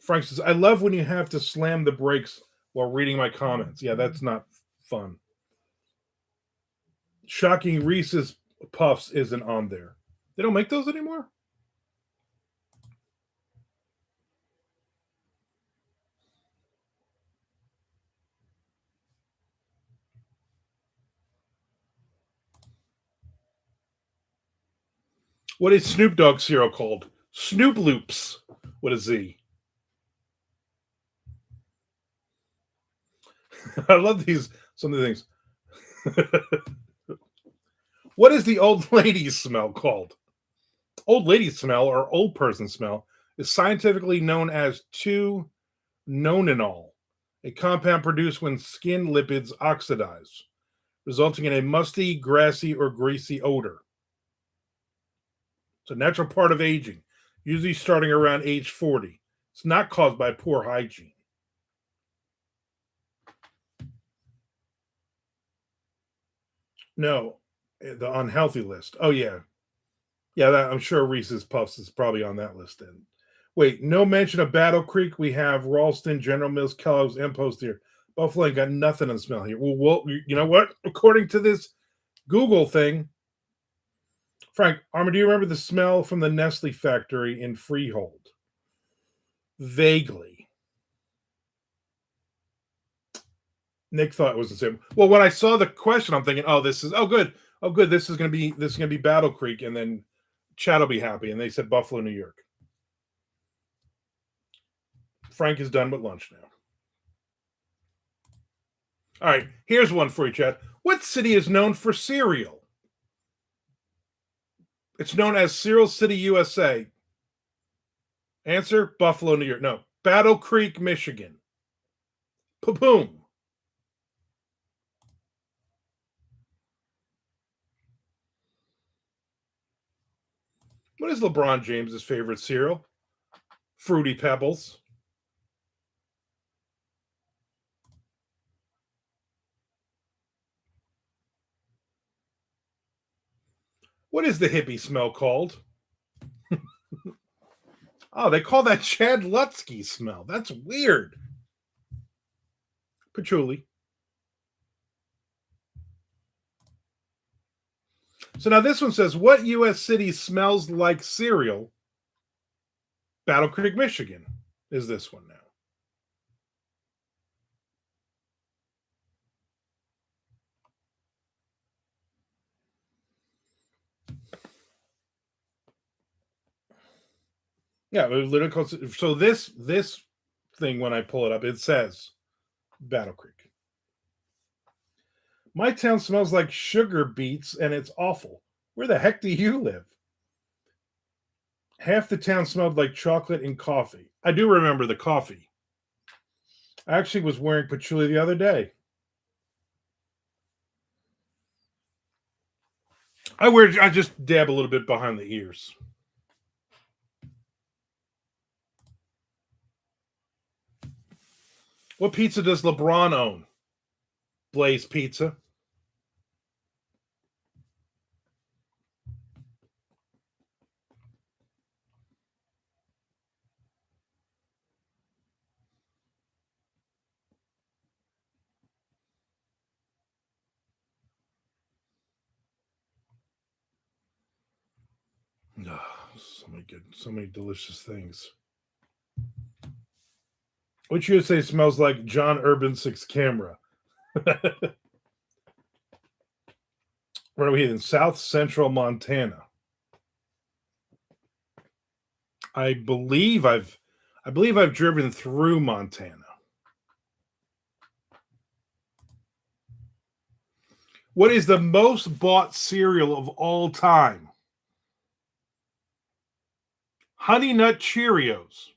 Frank says, I love when you have to slam the brakes while reading my comments. Yeah, that's not fun. Shocking, Reese's Puffs isn't on there. They don't make those anymore? What is Snoop Dogg cereal called? Snoop Loops with a Z. I love some of the things. What is the old lady's smell called? Old lady smell or old person smell is scientifically known as 2-nonenal, a compound produced when skin lipids oxidize, resulting in a musty, grassy, or greasy odor. It's a natural part of aging, usually starting around age 40. It's not caused by poor hygiene. No, the unhealthy list. Oh, yeah. Yeah, I'm sure Reese's Puffs is probably on that list then. Wait, no mention of Battle Creek. We have Ralston, General Mills, Kellogg's, and Post here. Buffalo ain't got nothing on smell here. Well, you know what? According to this Google thing, Frank, Armand, do you remember the smell from the Nestle factory in Freehold? Vaguely. Nick thought it was the same. Well, when I saw the question, I'm thinking, good. This is gonna be Battle Creek, and then Chad will be happy. And they said Buffalo, New York. Frank is done with lunch now. All right, here's one for you, Chad. What city is known for cereal? It's known as Cereal City, USA. Answer: Buffalo, New York. No, Battle Creek, Michigan. Pa-boom. What is LeBron James's favorite cereal? Fruity Pebbles. What is the hippie smell called? Oh, they call that Chad Lutsky smell. That's weird. Patchouli. So now this one says, what U.S. city smells like cereal? Battle Creek, Michigan is this one now. Yeah, it literally calls it, so this thing, when I pull it up, it says Battle Creek. My town smells like sugar beets and it's awful. Where the heck do you live? Half the town smelled like chocolate and coffee. I do remember the coffee. I actually was wearing patchouli the other day. I just dab a little bit behind the ears. What pizza does LeBron own? Blaze Pizza. Oh, so many delicious things. Which you would say smells like John Urbansik's camera? Where are we in South Central Montana? I believe I've driven through Montana. What is the most bought cereal of all time? Honey Nut Cheerios.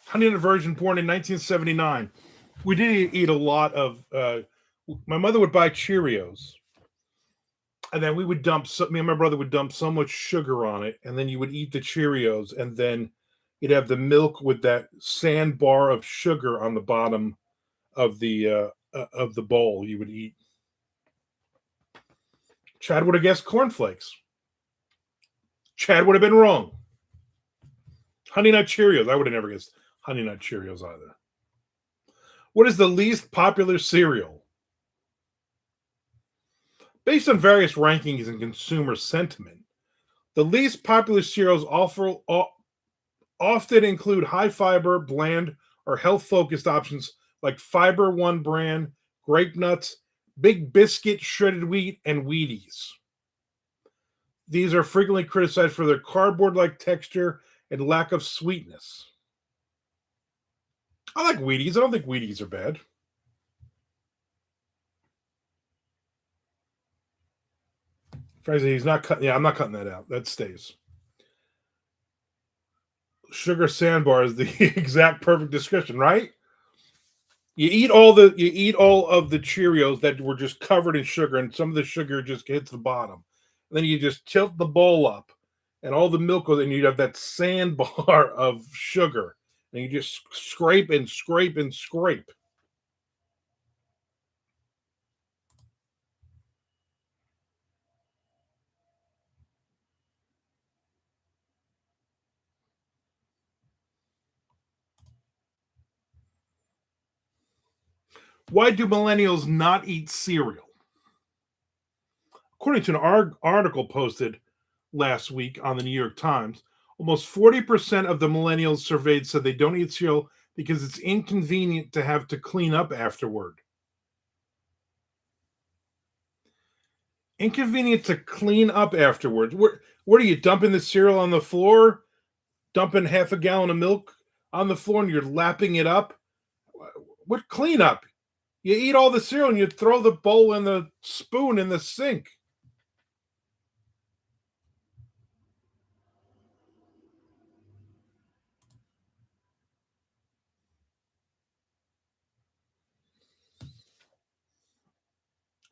Honey Nut version, born in 1979. We did eat a lot of. My mother would buy Cheerios, and then we would me and my brother would dump so much sugar on it, and then you would eat the Cheerios, and then you'd have the milk with that sandbar of sugar on the bottom of the bowl you would eat. Chad would have guessed cornflakes. Chad would have been wrong. Honey Nut Cheerios. I would have never guessed Honey Nut Cheerios either. What is the least popular cereal? Based on various rankings and consumer sentiment, the least popular cereals often include high fiber, bland, or health focused options like Fiber One brand, Grape Nuts, Big Biscuit, shredded wheat, and Wheaties. These are frequently criticized for their cardboard like texture and lack of sweetness. I like Wheaties. I don't think Wheaties are bad. He's not cutting. Yeah, I'm not cutting that out. That stays. Sugar sandbar is the exact perfect description, right? You eat all of the Cheerios that were just covered in sugar, and some of the sugar just hits the bottom. And then you just tilt the bowl up, and all the milk goes, and you'd have that sandbar of sugar, and you just scrape and scrape and scrape. Why do millennials not eat cereal? According to an article posted last week on the New York Times, almost 40% of the millennials surveyed said they don't eat cereal because it's inconvenient to have to clean up afterward. Inconvenient to clean up afterwards. What are you dumping the cereal on the floor? Dumping half a gallon of milk on the floor and you're lapping it up? What cleanup? You eat all the cereal and you throw the bowl and the spoon in the sink.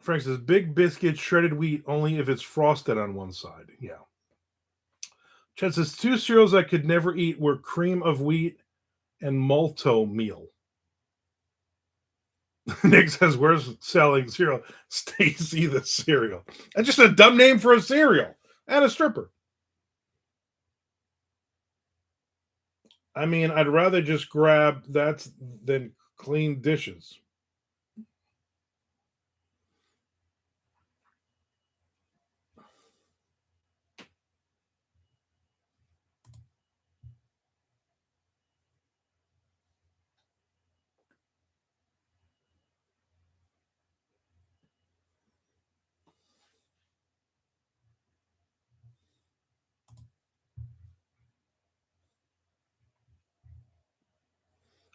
Frank says, big biscuit, shredded wheat, only if it's frosted on one side. Yeah. Chad says, two cereals I could never eat were cream of wheat and malto meal. Nick says, where's selling cereal? Stacy the cereal. That's just a dumb name for a cereal and a stripper. I mean, I'd rather just grab that than clean dishes.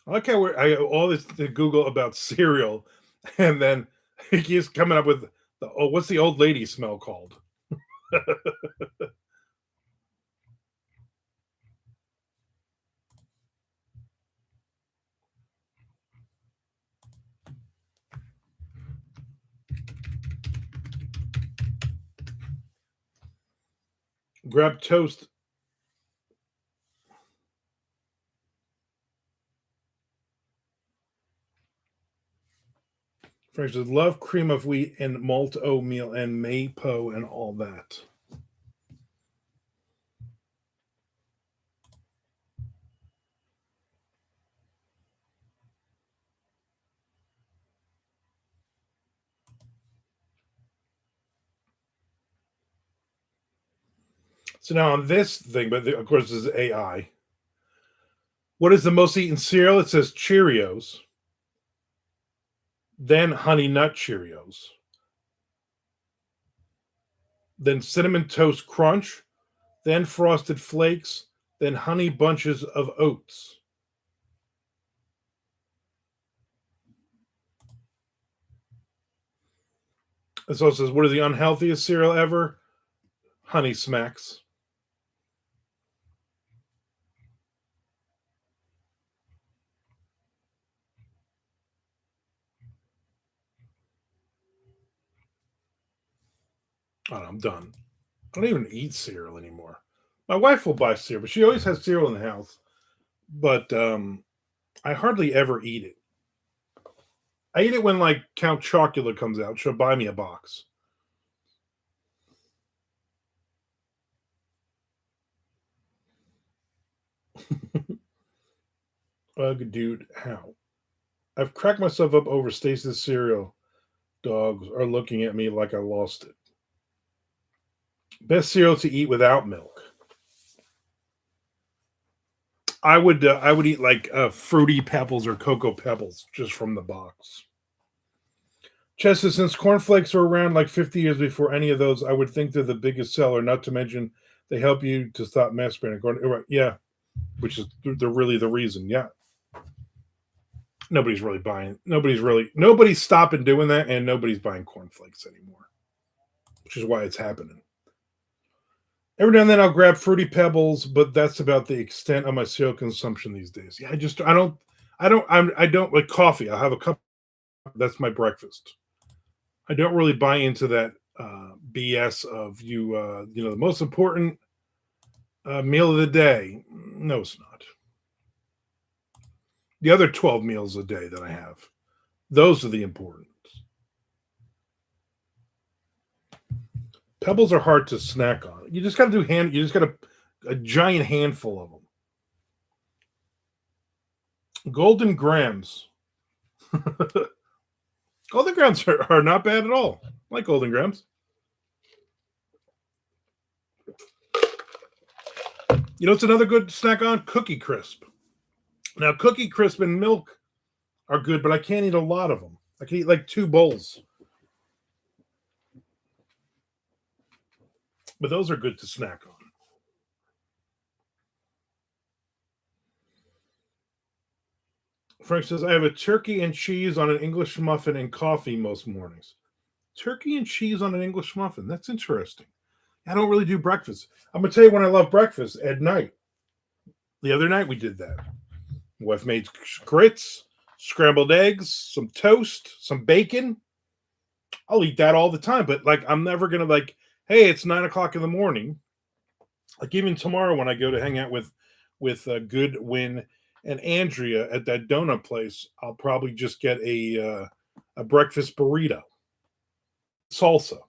I like how I all this to Google about cereal, and then he keeps coming up with what's the old lady smell called? Grab toast. Frank says, love cream of wheat and malt oatmeal and mapo and all that. So now on this thing, but of course this is AI. What is the most eaten cereal? It says Cheerios, then Honey Nut Cheerios, then Cinnamon Toast Crunch, then Frosted Flakes, then Honey Bunches of Oats. This also says, what is the unhealthiest cereal ever? Honey Smacks. Oh, I'm done. I don't even eat cereal anymore. My wife will buy cereal, but she always has cereal in the house. But I hardly ever eat it. I eat it when like Count Chocula comes out. She'll buy me a box. Ugh, dude, how? I've cracked myself up over Stacy's cereal. Dogs are looking at me like I lost it. Best cereal to eat without milk. I would eat like fruity pebbles or cocoa pebbles just from the box. Chester, since cornflakes were around like 50 years before any of those, I would think they're the biggest seller. Not to mention they help you to stop masturbating. Yeah, which is they're really the reason. Yeah, nobody's really buying. Nobody's stopping doing that, and nobody's buying cornflakes anymore, which is why it's happening. Every now and then I'll grab Fruity Pebbles, but that's about the extent of my cereal consumption these days. Yeah, I don't like coffee. I'll have a cup. That's my breakfast. I don't really buy into that BS of the most important meal of the day. No, it's not. The other 12 meals a day that I have, those are the important. Pebbles are hard to snack on. You just got to you just got a giant handful of them. Golden grams. Golden grams are not bad at all. I like golden grams. You know, it's another good snack on Cookie Crisp. Now, Cookie Crisp and milk are good, but I can't eat a lot of them. I can eat like 2 bowls. But those are good to snack on. Frank says, I have a turkey and cheese on an English muffin and coffee most mornings. Turkey and cheese on an English muffin. That's interesting. I don't really do breakfast. I'm going to tell you when I love breakfast at night. The other night we did that. My wife made grits, scrambled eggs, some toast, some bacon. I'll eat that all the time. But like, I'm never gonna like, hey, it's 9 o'clock in the morning. Like even tomorrow when I go to hang out with Goodwin and Andrea at that donut place, I'll probably just get a breakfast burrito, salsa.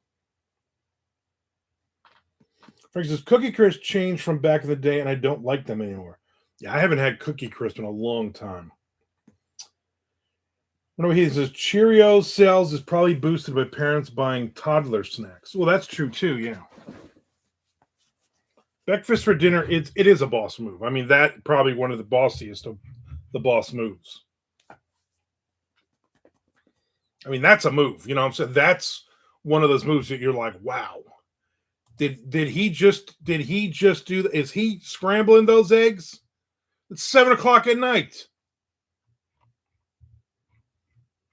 For instance, Cookie Crisp changed from back in the day, and I don't like them anymore. Yeah, I haven't had Cookie Crisp in a long time. When he says Cheerios sales is probably boosted by parents buying toddler snacks. Well, that's true too. Yeah, breakfast for dinner. It is a boss move. I mean, that probably one of the bossiest of the boss moves. I mean, that's a move. You know what I'm saying? That's one of those moves that you're like, wow. Did he just do that? Is he scrambling those eggs? It's 7 o'clock at night.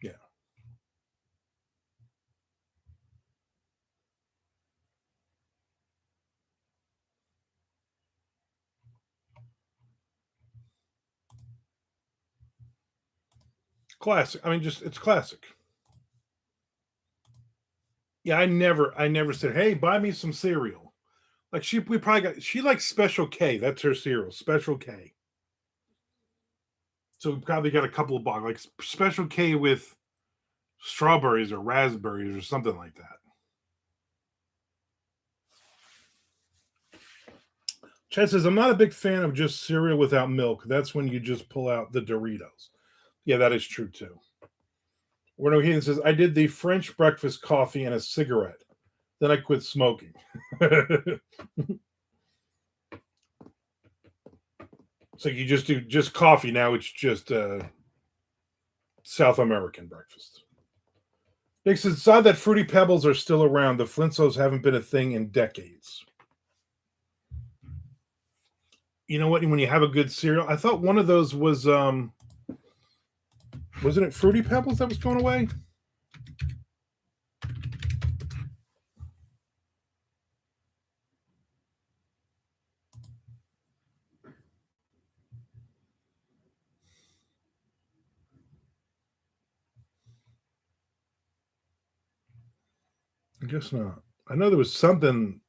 Yeah. Classic. I mean, just it's classic. Yeah, I never said, hey, buy me some cereal. Like we probably got she likes Special K. That's her cereal, Special K. So we probably got a couple of boxes, like Special K with strawberries or raspberries or something like that. Chad says, I'm not a big fan of just cereal without milk. That's when you just pull out the Doritos. Yeah, that is true too. Werner Heathen says, I did the French breakfast coffee and a cigarette. Then I quit smoking. So you just do just coffee now. It's just South American breakfast. Nick says, it's odd that Fruity Pebbles are still around. The Flintstones haven't been a thing in decades. You know what? When you have a good cereal, I thought one of those was wasn't it Fruity Pebbles that was going away? I guess not. I know there was something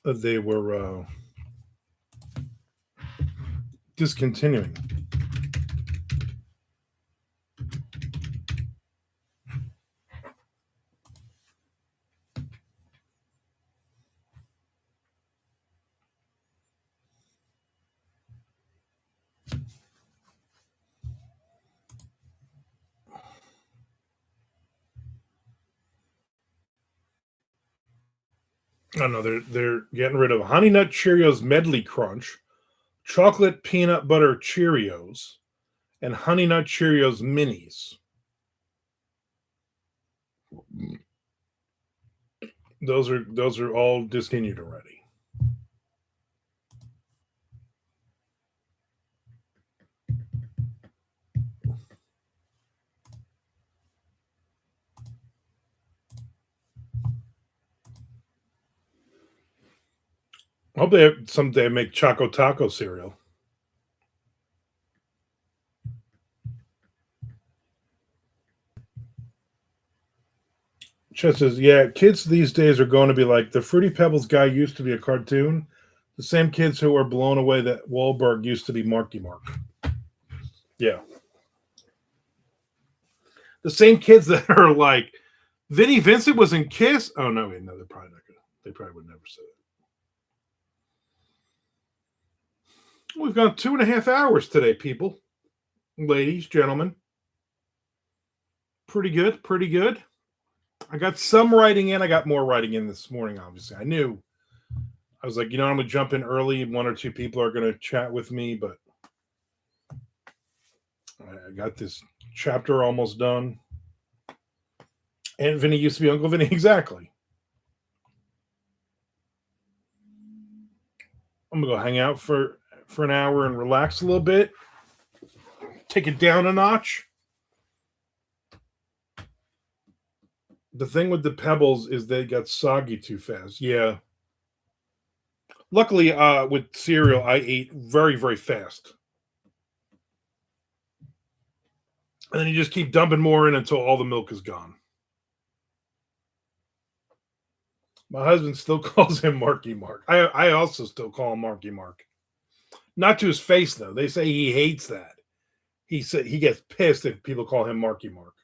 that they were discontinuing. I don't know. They're getting rid of Honey Nut Cheerios Medley Crunch, Chocolate Peanut Butter Cheerios, and Honey Nut Cheerios Minis. Those are all discontinued already. I hope they someday make Choco Taco cereal. Chet says, yeah, kids these days are going to be like the Fruity Pebbles guy used to be a cartoon. The same kids who are blown away that Wahlberg used to be Marky Mark. Yeah. The same kids that are like, Vinnie Vincent was in Kiss. Oh, no, wait, no, they're probably not good. They probably would never say that. We've gone 2.5 hours today, people. Ladies, gentlemen. Pretty good, pretty good. I got some writing in. I got more writing in this morning, obviously. I was like, I'm going to jump in early. One or two people are going to chat with me, but I got this chapter almost done. And Vinny used to be Uncle Vinny. Exactly. I'm going to go hang out for an hour and relax a little bit. Take it down a notch. The thing with the Pebbles is they got soggy too fast. Yeah. Luckily, with cereal, I ate very, very fast. And then you just keep dumping more in until all the milk is gone. My husband still calls him Marky Mark. I also still call him Marky Mark. Not to his face, though. They say he hates that. He said he gets pissed if people call him Marky Mark.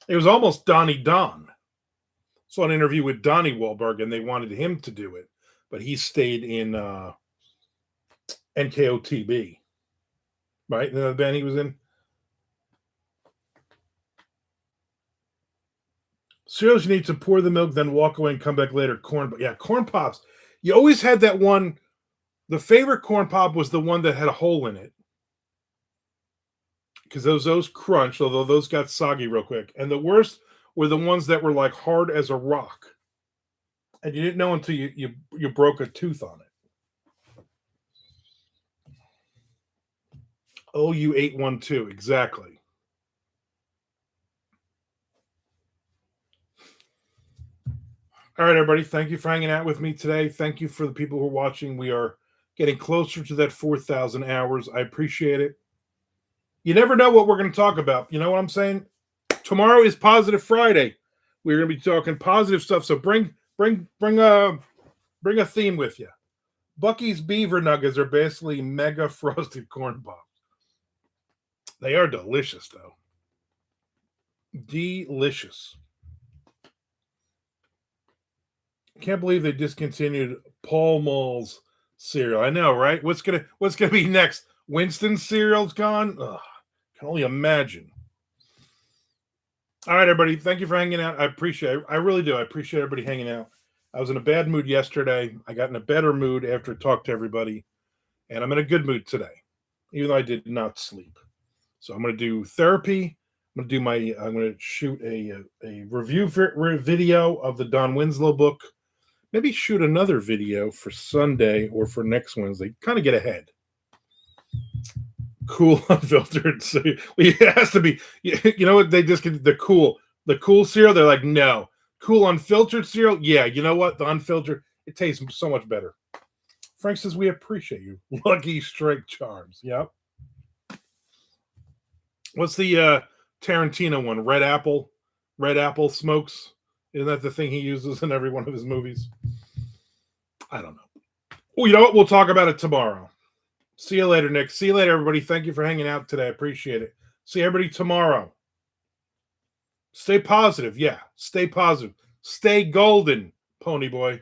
It was almost Donnie Don. Saw an interview with Donnie Wahlberg, and they wanted him to do it, but he stayed in NKOTB, right? The band he was in. Cereals you need to pour the milk, then walk away and come back later. Corn, yeah, corn pops. You always had that one. The favorite corn pop was the one that had a hole in it, because those crunched, although those got soggy real quick. And the worst were the ones that were like hard as a rock, and you didn't know until you broke a tooth on it. OU812, exactly. All right, everybody. Thank you for hanging out with me today. Thank you for the people who are watching. We are getting closer to that 4,000 hours. I appreciate it. You never know what we're going to talk about. You know what I'm saying? Tomorrow is Positive Friday. We're going to be talking positive stuff. So bring a theme with you. Bucky's Beaver Nuggets are basically mega frosted corn pops. They are delicious, though. Delicious. Can't believe they discontinued Paul Mall's cereal. I know, right? What's gonna be next? Winston's cereal's gone. Ugh, can only imagine. All right, everybody. Thank you for hanging out. I appreciate it. I really do. I appreciate everybody hanging out. I was in a bad mood yesterday. I got in a better mood after I talked to everybody, and I'm in a good mood today, even though I did not sleep. So I'm going to do therapy. I'm going to shoot a review video of the Don Winslow book. Maybe shoot another video for Sunday or for next Wednesday. Kind of get ahead. Cool unfiltered. So it has to be. You know what? They just get the cool cereal. They're like, no. Cool unfiltered cereal. Yeah. You know what? The unfiltered, it tastes so much better. Frank says we appreciate you. Lucky Strike Charms. Yep. What's the Tarantino one? Red Apple smokes. Isn't that the thing he uses in every one of his movies? I don't know. Well, you know what? We'll talk about it tomorrow. See you later, Nick. See you later, everybody. Thank you for hanging out today. I appreciate it. See everybody tomorrow. Stay positive. Yeah, stay positive. Stay golden, Pony Boy.